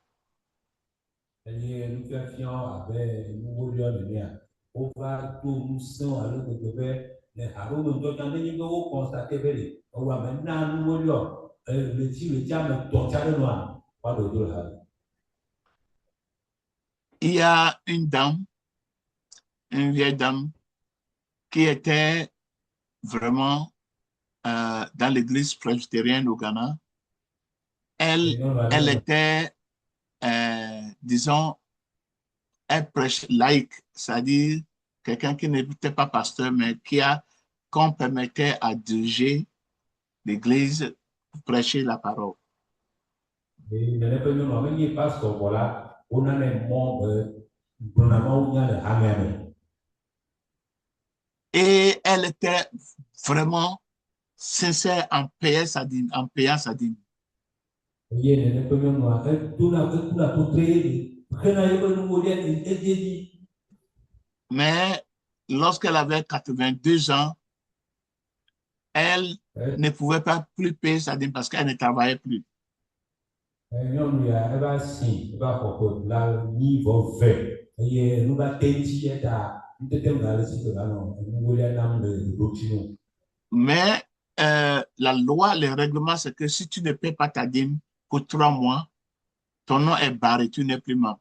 Il y a une dame, une vieille dame, qui était vraiment dans l'église presbytérienne au Ghana. Elle était, disons, elle prêche laïque, c'est-à-dire quelqu'un qui n'était pas pasteur, mais qu'on permettait à diriger l'église pour prêcher la parole. Et elle était vraiment sincère en payant sa dîme, Mais lorsqu'elle avait 82 ans, elle ne pouvait pas plus payer sa dîme parce qu'elle ne travaillait plus. Mais la loi, le règlement, c'est que si tu ne paies pas ta dîme pour 3 mois, ton nom est barré, tu n'es plus membre.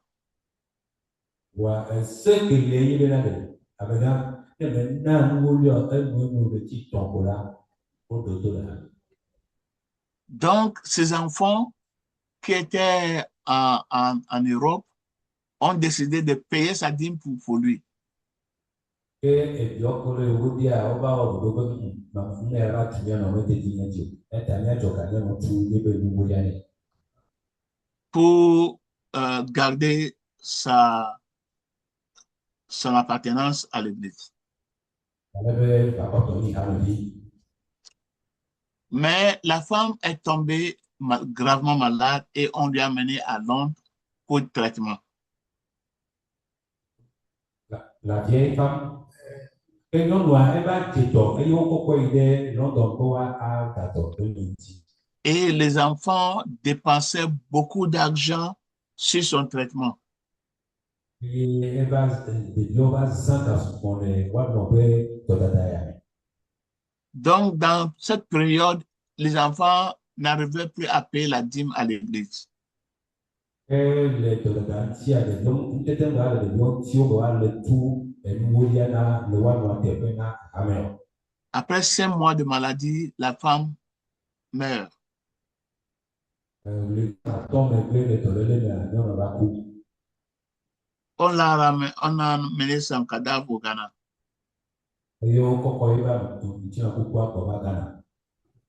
Donc, ces enfants qui étaient en Europe ont décidé de payer sa dîme pour lui. Pour garder son appartenance à l'église. Mais la femme est tombée gravement malade et on lui a amené à Londres pour le traitement. La vieille femme, et les enfants dépensaient beaucoup d'argent sur son traitement. Donc, dans cette période, les enfants n'arrivaient plus à payer la dîme à l'église. Après 5 mois de maladie, la femme meurt. On a amené son cadavre au Ghana.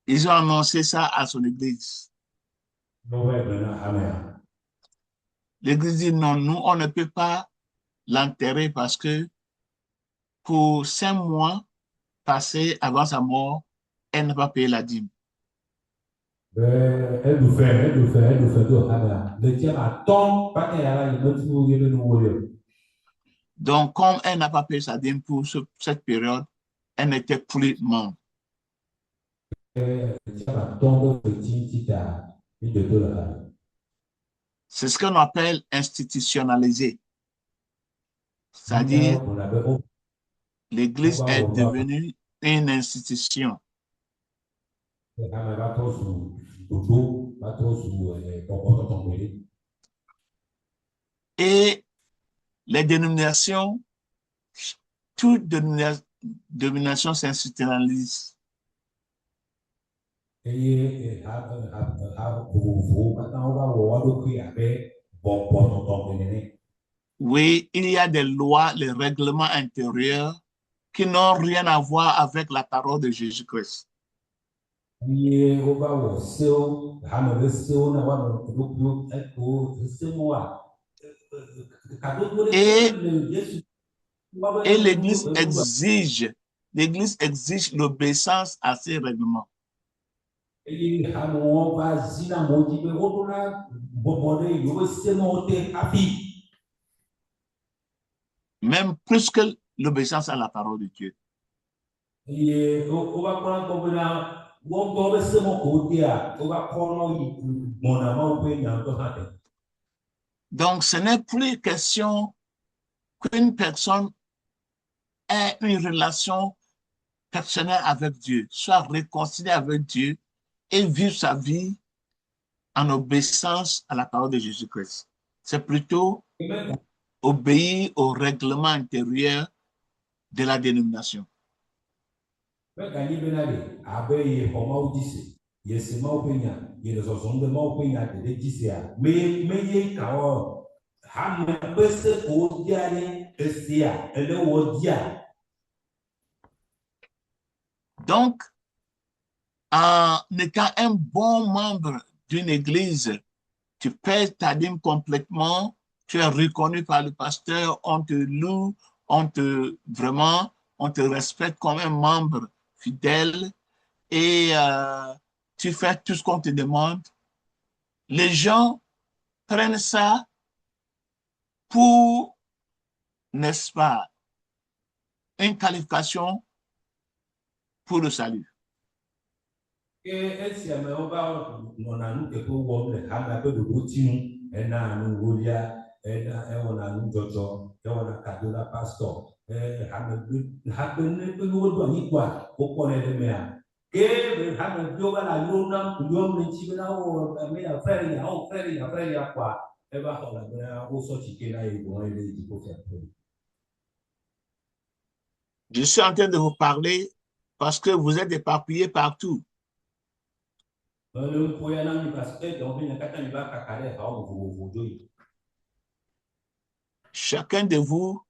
Ils ont annoncé ça à son église. L'église dit non, nous, on ne peut pas l'enterrer parce que pour 5 mois passés avant sa mort, elle n'a pas payé la dîme. Donc, comme elle n'a pas payé sa dîme pour cette période, elle n'était plus membre. C'est ce qu'on appelle institutionnaliser. C'est-à-dire, l'église est devenue une institution. Et les dénominations, toute dénomination s'institutionnalise. Oui, il y a des lois, les règlements intérieurs qui n'ont rien à voir avec la parole de Jésus-Christ. Et l'Église exige l'obéissance à ces règlements. Même plus que l'obéissance à la parole de Dieu. Donc, ce n'est plus question qu'une personne ait une relation personnelle avec Dieu, soit réconciliée avec Dieu et vivre sa vie en obéissance à la parole de Jésus-Christ. C'est plutôt obéir au règlement intérieur de la dénomination. Donc, en étant un bon membre d'une église, tu payes ta dîme complètement, tu es reconnu par le pasteur, on te loue, on te respecte comme un membre fidèle et tu fais tout ce qu'on te demande. Les gens prennent ça pour, n'est-ce pas, une qualification pour le salut. Je suis en train de vous parler parce que vous êtes éparpillés partout. Chacun de vous,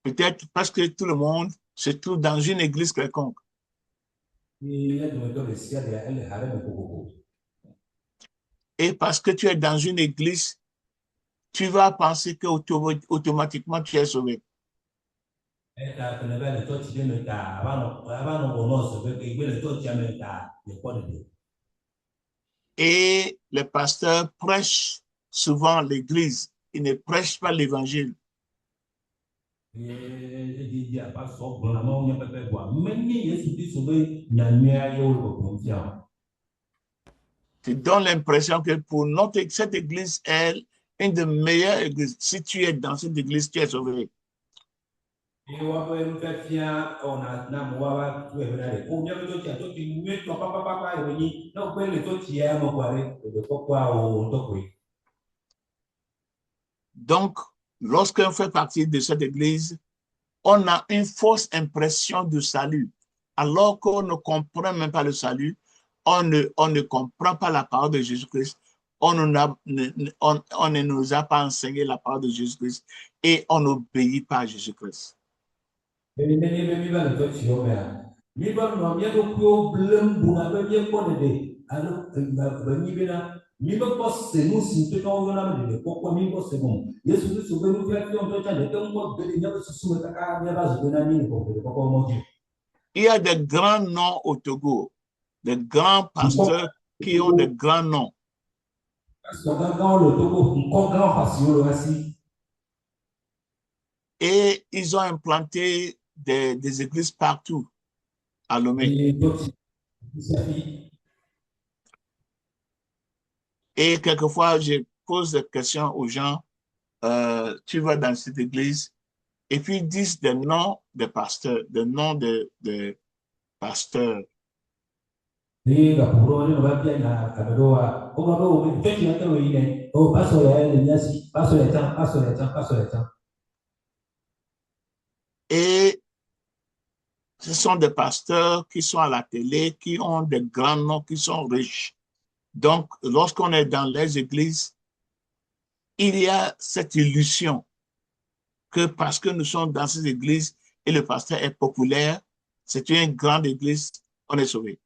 peut-être parce que tout le monde se trouve dans une église quelconque. Et parce que tu es dans une église, tu vas penser que automatiquement tu es sauvé. Et les pasteurs prêchent souvent l'église. Ils ne prêchent pas l'évangile. Tu donnes l'impression que pour cette église est une des meilleures églises. Si tu es dans cette église, tu es sauvé. Donc, lorsqu'on fait partie de cette église, on a une fausse impression de salut. Alors qu'on ne comprend même pas le salut, on ne comprend pas la parole de Jésus-Christ, on ne nous a pas enseigné la parole de Jésus-Christ et on n'obéit pas à Jésus-Christ. Il y a des grands noms au Togo, des grands pasteurs qui ont des grands noms. Et ils ont implanté des églises partout à Lomé. Et quelquefois, je pose des questions aux gens, tu vas dans cette église, et puis ils disent des noms de pasteurs, des noms de pasteurs. Et ce sont des pasteurs qui sont à la télé, qui ont des grands noms, qui sont riches. Donc, lorsqu'on est dans les églises, il y a cette illusion que parce que nous sommes dans ces églises et le pasteur est populaire, c'est une grande église, on est sauvé.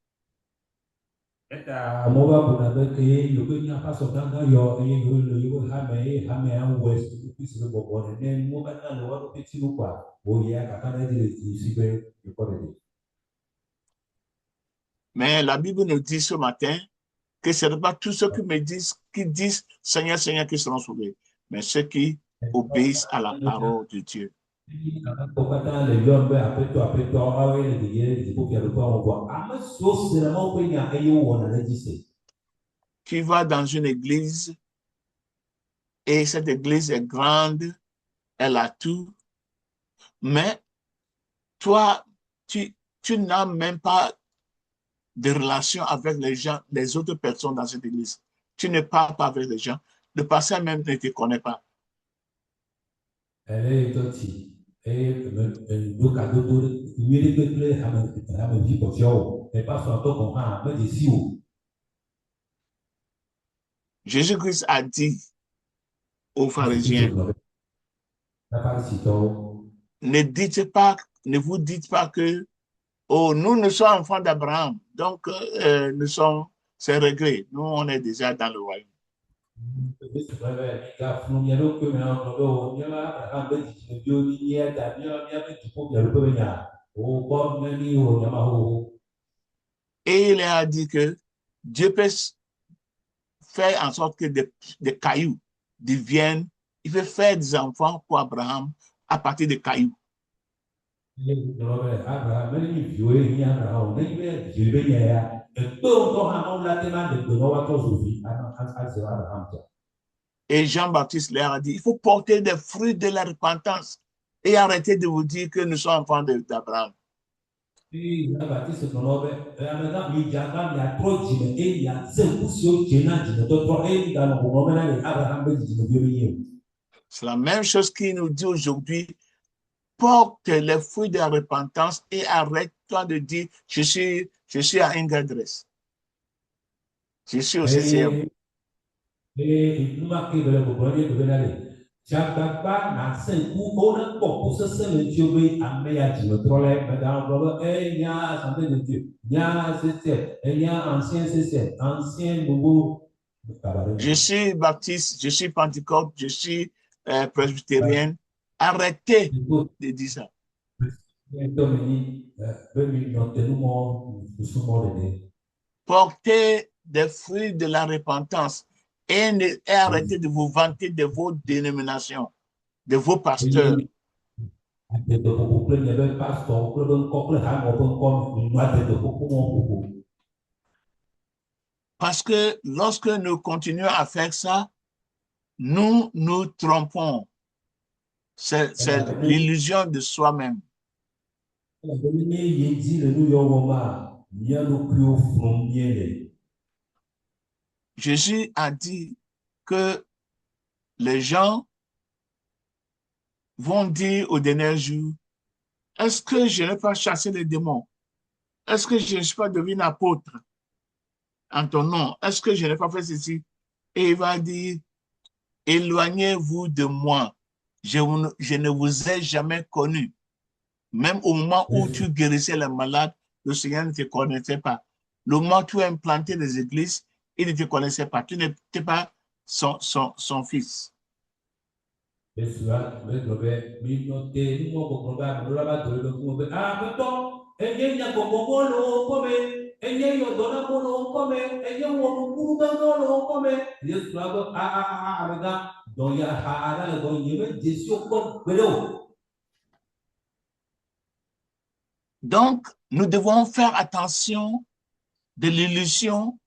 Mais la Bible nous dit ce matin que ce n'est pas tous ceux qui disent Seigneur, Seigneur, qui seront sauvés, mais ceux qui obéissent à la parole de Dieu. Tu vas dans une église et cette église est grande, elle a tout, mais toi, tu n'as même pas de relation avec les gens, les autres personnes dans cette église. Tu ne parles pas avec les gens. Le pasteur même ne te connaît pas. Jésus-Christ a dit aux pharisiens, ne vous dites pas que oh, nous sommes enfants d'Abraham, donc c'est réglé. Nous, on est déjà dans le royaume. Et il a dit que Dieu peut faire en sorte que des cailloux deviennent, il peut faire des enfants pour Abraham à partir des cailloux. Et Jean-Baptiste leur a dit, il faut porter des fruits de la repentance et arrêter de vous dire que nous sommes enfants d'Abraham. C'est la même chose qu'il nous dit aujourd'hui. Porte les fruits de la repentance et arrête-toi de dire je suis à une adresse. Je suis au CCM. Je suis baptiste, je suis pentecôte, je suis presbytérienne. Arrêtez de dire ça. Portez des fruits de la repentance et arrêtez de vous vanter de vos dénominations, de vos pasteurs. Parce que lorsque nous continuons à faire ça, nous nous trompons. C'est l'illusion de soi-même. Jésus a dit que les gens vont dire au dernier jour, est-ce que je n'ai pas chassé les démons? Est-ce que je ne suis pas devenu apôtre en ton nom? Est-ce que je n'ai pas fait ceci? Et il va dire, éloignez-vous de moi. Je ne vous ai jamais connu. Même au moment où tu guérissais les malades, le Seigneur ne te connaissait pas. Le moment où tu as implanté des églises, il ne te connaissait pas. Tu n'étais pas son fils. Donc, nous devons faire attention de l'illusion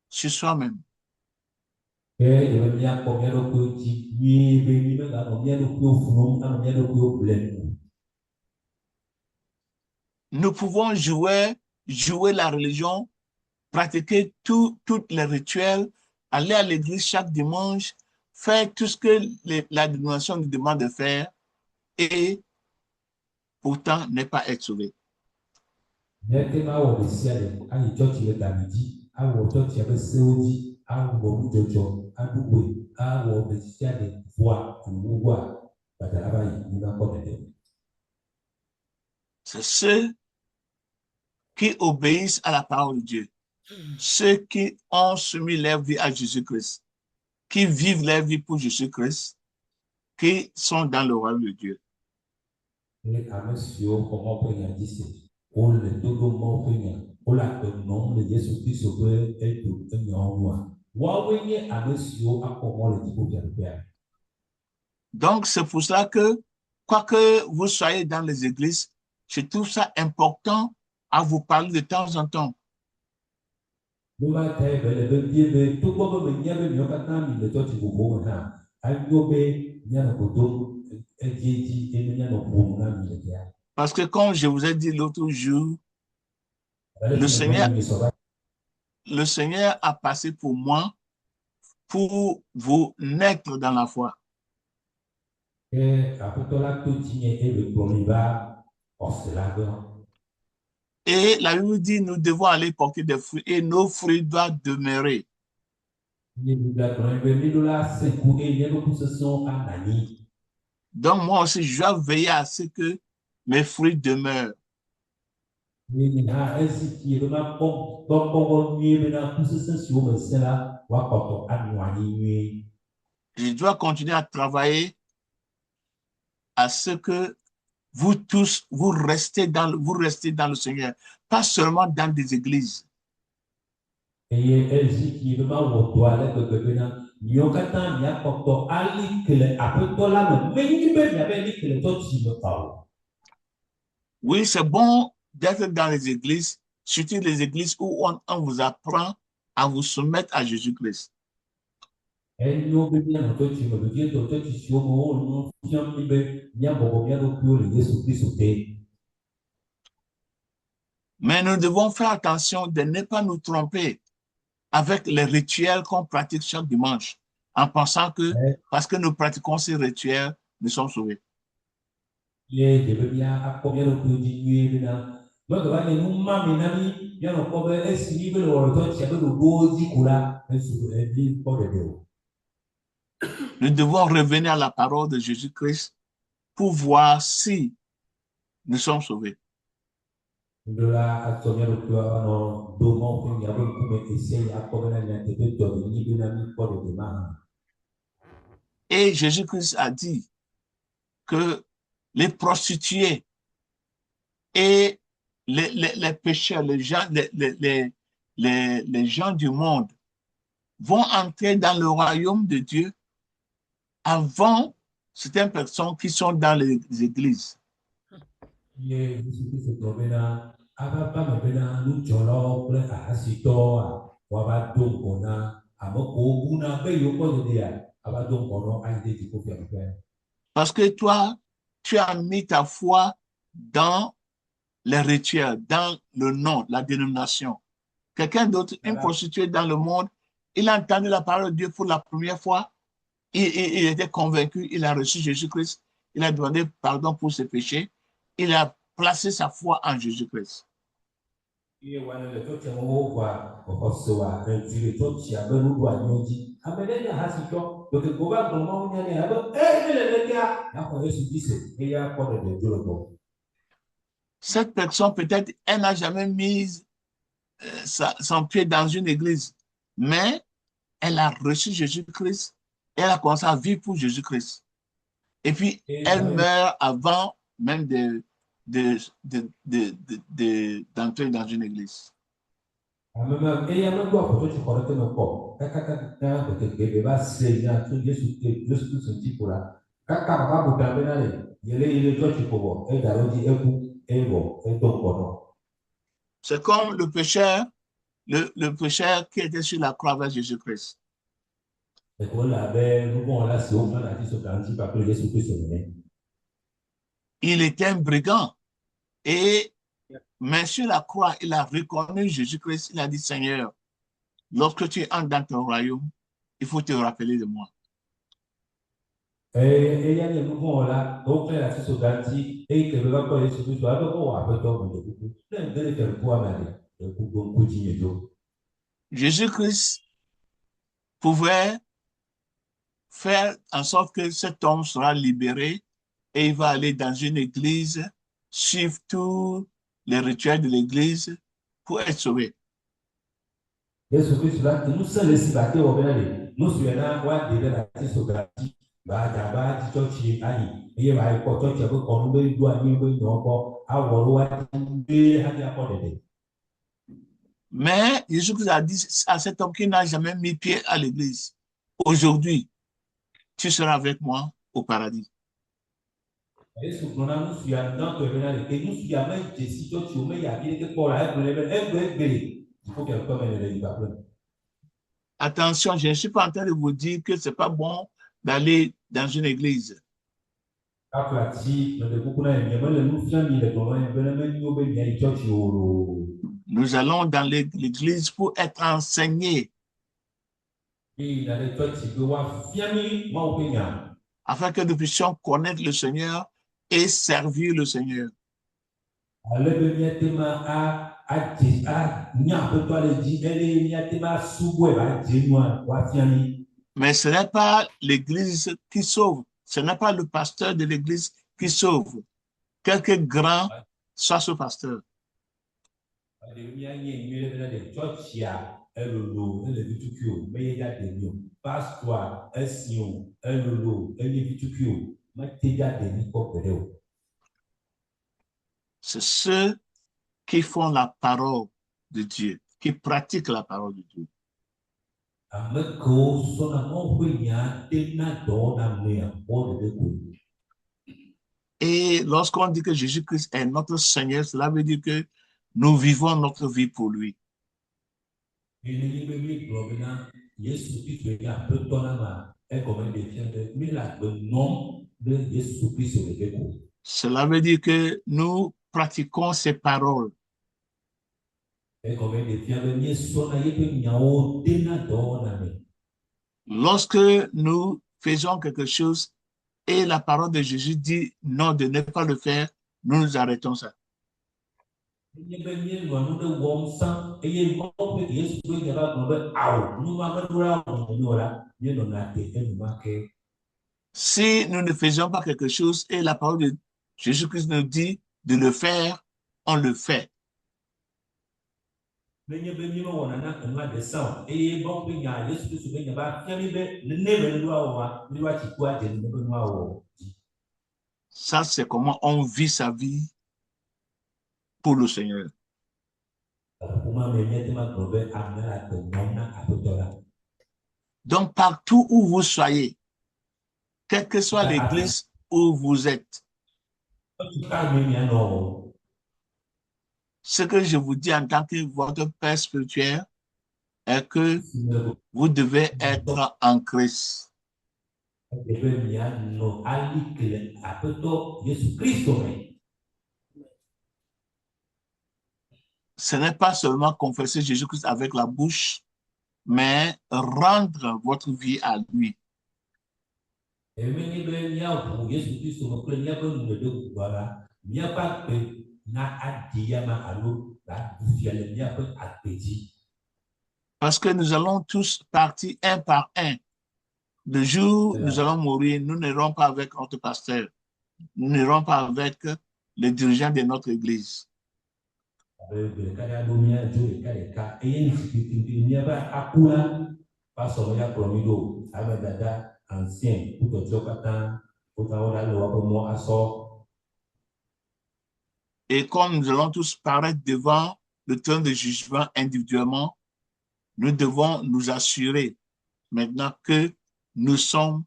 sur soi-même. Nous pouvons jouer la religion, pratiquer tous les rituels, aller à l'église chaque dimanche, faire tout ce que la dénomination nous demande de faire et pourtant ne pas être sauvé. C'est ceux qui obéissent à la parole de Dieu, ceux qui ont soumis leur vie à Jésus-Christ, qui vivent leur vie pour Jésus-Christ, qui sont dans le royaume de Dieu. Donc, c'est pour cela que, quoi que vous soyez dans les églises, je trouve ça important à vous parler de temps en temps. Parce que comme je vous ai dit l'autre jour, le Seigneur a passé pour moi pour vous naître dans la foi. Et la Bible dit, nous devons aller porter des fruits et nos fruits doivent demeurer. Donc moi aussi, je dois veiller à ce que mes fruits demeurent. Je dois continuer à travailler à ce que vous tous, vous restez dans le Seigneur, pas seulement dans des églises. Oui, c'est bon d'être dans les églises, surtout les églises où on vous apprend à vous soumettre à Jésus-Christ. Mais nous devons faire attention de ne pas nous tromper avec les rituels qu'on pratique chaque dimanche, en pensant que parce que nous pratiquons ces rituels, nous sommes sauvés. Nous devons revenir à la parole de Jésus-Christ pour voir si nous sommes sauvés. Et Jésus-Christ a dit que les prostituées et les pécheurs, les gens du monde vont entrer dans le royaume de Dieu avant certaines personnes qui sont dans les églises. Parce que toi, tu as mis ta foi dans les rituels, dans le nom, la dénomination. Quelqu'un d'autre, une prostituée dans le monde, il a entendu la parole de Dieu pour la première fois, il était convaincu, il a reçu Jésus-Christ, il a demandé pardon pour ses péchés, il a placé sa foi en Jésus-Christ. Cette personne, peut-être, elle n'a jamais mis son pied dans une église, mais elle a reçu Jésus-Christ, elle a commencé à vivre pour Jésus-Christ. Et puis, elle meurt avant même d'entrer dans une église. C'est comme le pécheur qui était sur la croix avec Jésus-Christ. Il était un brigand. Mais sur la croix, il a reconnu Jésus-Christ. Il a dit, Seigneur, lorsque tu entres dans ton royaume, il faut te rappeler de moi. Ella ni mko la donc la siso ganti e ke ba ko yesu kristo ado ko wa beto mo de ku na ngere ke ku amale ku gon ku ji nyo Jésus-Christ pouvait faire en sorte que cet homme sera libéré et il va aller dans une église, suivre tous les rituels de l'église pour être sauvé. yesu kristo la nous sommes les sibate o benale nous sommes na wa de la siso ganti ba ja ba ti church ani e ba ko church ko ko no do ani bo no ko aworo wa de ha ya ko de. Mais Jésus-Christ a dit à cet homme qui n'a jamais mis pied à l'église, aujourd'hui, tu seras avec moi au paradis. Yesu kuna nusu ya ndanto benale ke nusu ya mai jesi church o mai ya ke ko la e il faut qu'elle come nelle problème. Attention, je ne suis pas en train de vous dire que ce n'est pas bon d'aller dans une église. Nous allons dans l'église pour être enseignés, afin que nous puissions connaître le Seigneur et servir le Seigneur. Mais ce n'est pas l'église qui sauve, ce n'est pas le pasteur de l'église qui sauve, quelque grand soit ce pasteur. C'est ceux qui font la parole de Dieu, qui pratiquent la parole de Dieu. Et lorsqu'on dit que Jésus-Christ est notre Seigneur, cela veut dire que nous vivons notre vie pour lui. Cela veut dire que nous pratiquons ses paroles. Lorsque nous faisons quelque chose et la parole de Jésus dit non, de ne pas le faire, nous nous arrêtons ça. Si nous ne faisons pas quelque chose et la parole de Jésus-Christ nous dit de le faire, on le fait. Ça, c'est comment on vit sa vie pour le Seigneur. Donc, partout où vous soyez, quelle que soit l'église où vous êtes, ce que je vous dis en tant que votre père spirituel est que vous devez être en Christ. Ce n'est pas seulement confesser Jésus-Christ avec la bouche, mais rendre votre vie à lui. Parce que nous allons tous partir un par un. Le jour où nous allons mourir, nous n'irons pas avec notre pasteur. Nous n'irons pas avec les dirigeants de notre église. Et comme nous allons tous paraître devant le trône de jugement individuellement, nous devons nous assurer maintenant que nous sommes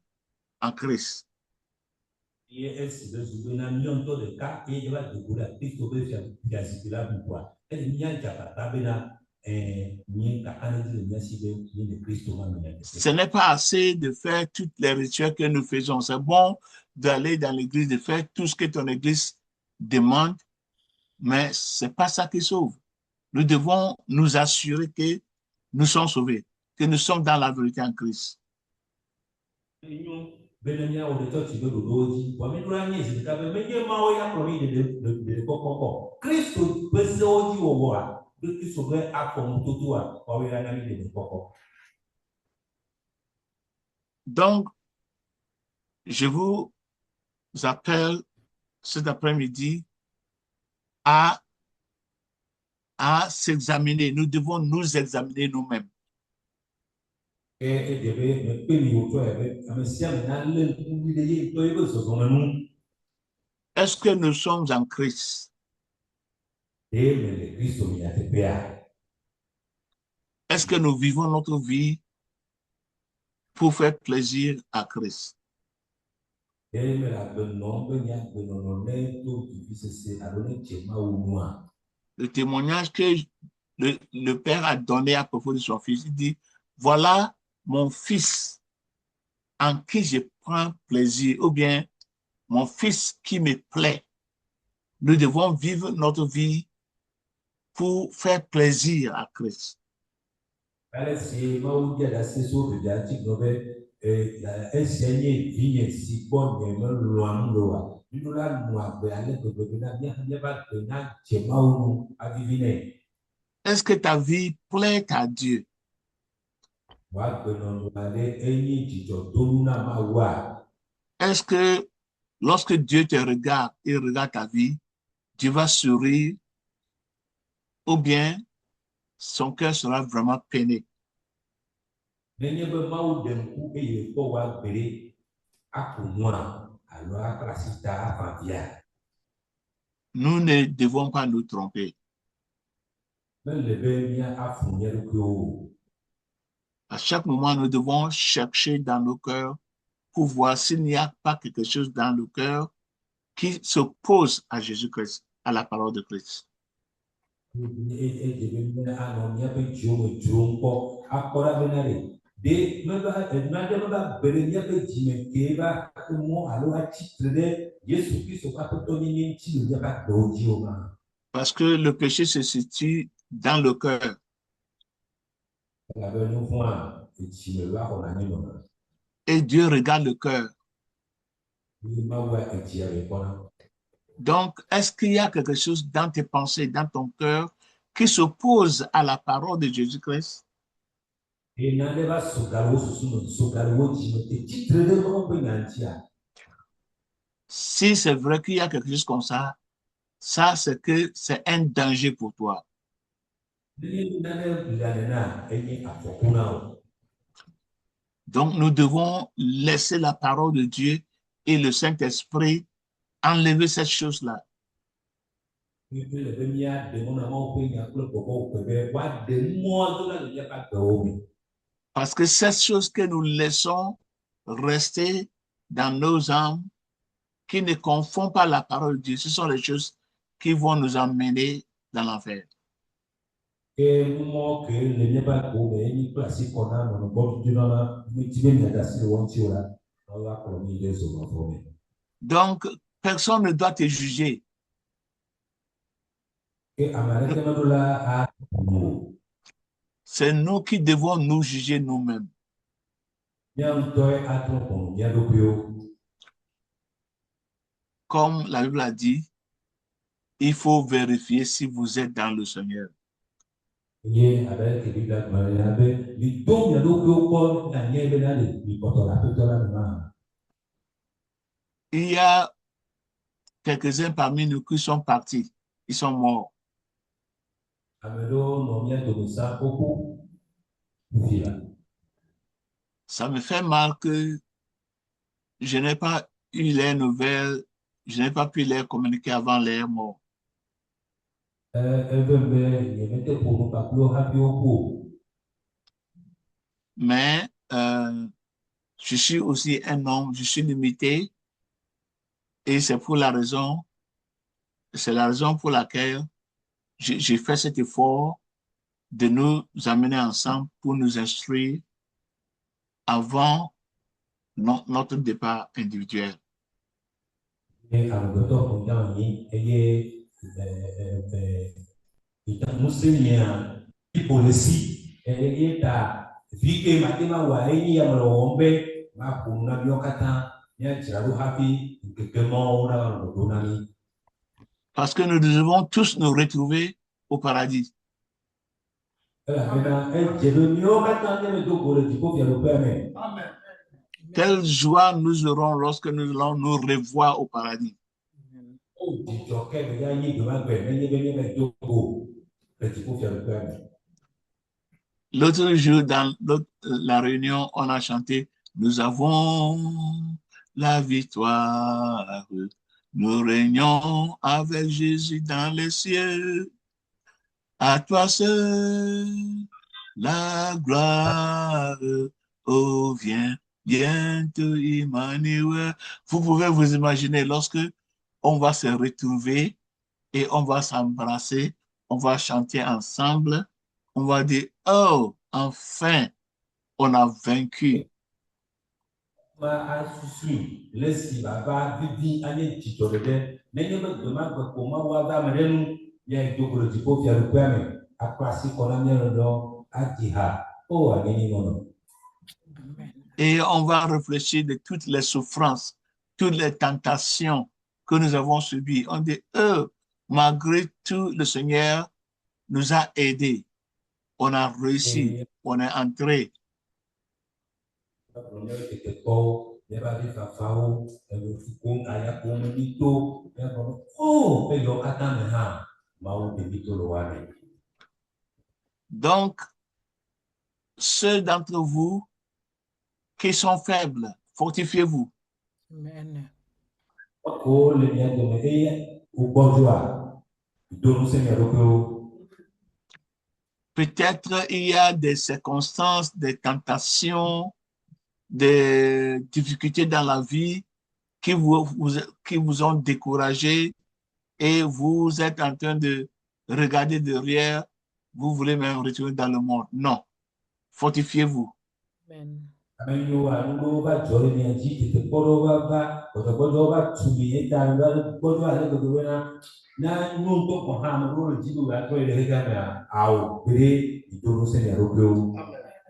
en Christ. Ce n'est pas assez de faire toutes les rituels que nous faisons. C'est bon d'aller dans l'église, de faire tout ce que ton église demande, mais ce n'est pas ça qui sauve. Nous devons nous assurer que nous sommes sauvés, que nous sommes dans la vérité en Christ. Benenya o de church do doji, wa mi dura nyi si ka be menye ma o ya pro mi de kokoko. Kristo pese oji wo wo a, Kristo be akomo tutu a, wa we na mi de kokoko. Donc, je vous appelle cet après-midi à s'examiner. Nous devons nous examiner nous-mêmes. Est-ce que nous sommes en Christ? Est-ce que nous vivons notre vie pour faire plaisir à Christ? Le témoignage que le Père a donné à propos de son fils, il dit, voilà mon fils en qui je prends plaisir, ou bien mon fils qui me plaît. Nous devons vivre notre vie pour faire plaisir à Christ. Est-ce que ta vie plaît à Dieu? Est-ce que lorsque Dieu te regarde et regarde ta vie, Dieu va sourire ou bien son cœur sera vraiment peiné? Nous ne devons pas nous tromper. À chaque moment, nous devons chercher dans nos cœurs pour voir s'il n'y a pas quelque chose dans le cœur qui s'oppose à Jésus-Christ, à la parole de Christ. Parce que le péché se situe dans le cœur. Et Dieu regarde le cœur. Donc, est-ce qu'il y a quelque chose dans tes pensées, dans ton cœur, qui s'oppose à la parole de Jésus-Christ? Si c'est vrai qu'il y a quelque chose comme ça, c'est que c'est un danger pour toi. Donc, nous devons laisser la parole de Dieu et le Saint-Esprit enlever cette chose-là. Parce que cette chose que nous laissons rester dans nos âmes, qui ne confondent pas la parole de Dieu, ce sont les choses qui vont nous emmener dans l'enfer. Donc, personne ne doit te juger. C'est nous qui devons nous juger nous-mêmes. Comme la Bible a dit, il faut vérifier si vous êtes dans le Seigneur. Il y a quelques-uns parmi nous qui sont partis, ils sont morts. Ça me fait mal que je n'ai pas eu les nouvelles, je n'ai pas pu les communiquer avant leur mort. Mais je suis aussi un homme, je suis limité et c'est la raison pour laquelle j'ai fait cet effort de nous amener ensemble pour nous instruire avant notre départ individuel. Parce que nous devons tous nous retrouver au paradis. Quelle joie nous aurons lorsque nous allons nous revoir au paradis. L'autre jour, dans la réunion, on a chanté « Nous avons la victoire, nous régnons avec Jésus dans les cieux. À toi seul la gloire, oh viens bientôt Emmanuel. » Vous pouvez vous imaginer lorsque on va se retrouver et on va s'embrasser, on va chanter ensemble, on va dire « Oh, enfin, on a vaincu. » Et on va réfléchir de toutes les souffrances, toutes les tentations que nous avons subies. On dit, malgré tout, le Seigneur nous a aidés. On a réussi, on est entré. Donc, ceux d'entre vous qui sont faibles, fortifiez-vous. Amen. Peut-être il y a des circonstances, des tentations, des difficultés dans la vie qui vous ont découragé et vous êtes en train de regarder derrière, vous voulez même retourner dans le monde. Non, fortifiez-vous. Amen.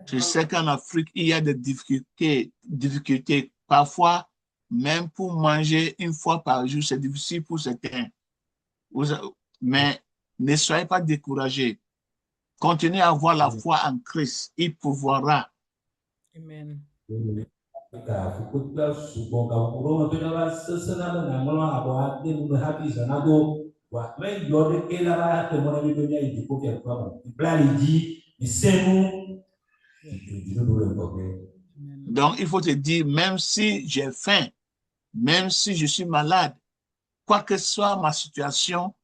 Je sais qu'en Afrique, il y a des difficultés. Parfois, même pour manger une fois par jour, c'est difficile pour certains. Mais ne soyez pas découragés. Continuez à avoir la foi en Christ. Il pourvoira. Amen. Donc, il faut te dire, même si j'ai faim, même si je suis malade, quoi que soit ma situation,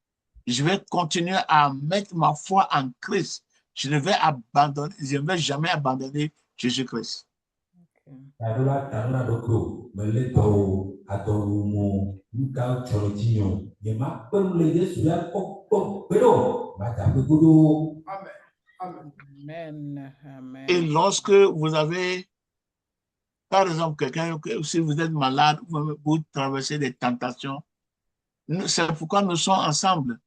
je vais continuer à mettre ma foi en Christ. Je ne vais jamais abandonner Jésus-Christ. Amen. Amen. Et lorsque vous avez, par exemple, quelqu'un, si vous êtes malade, vous traversez des tentations, c'est pourquoi nous sommes ensemble.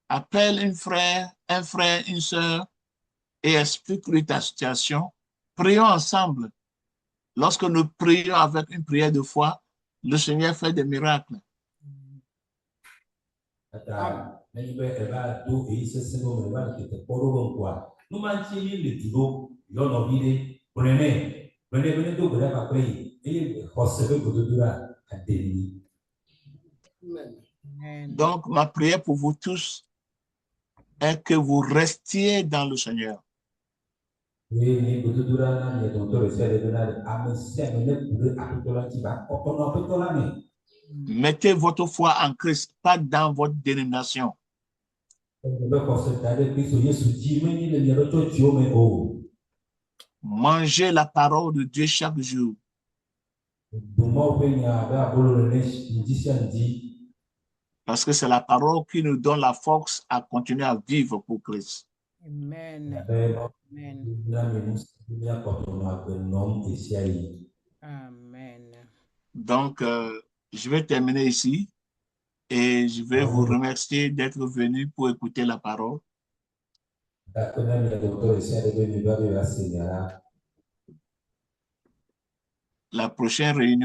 Appelle un frère, une sœur et explique-lui ta situation. Prions ensemble. Lorsque nous prions avec une prière de foi, le Seigneur fait des miracles. Donc, ma prière pour vous tous est que vous restiez dans le Seigneur. Mettez votre foi en Christ, pas dans votre dénomination. Mangez la parole de Dieu chaque jour. Parce que c'est la parole qui nous donne la force à continuer à vivre pour Christ. Amen. Amen. Donc, je vais terminer ici et je vais vous remercier d'être venus pour écouter la parole. la prochaine réunion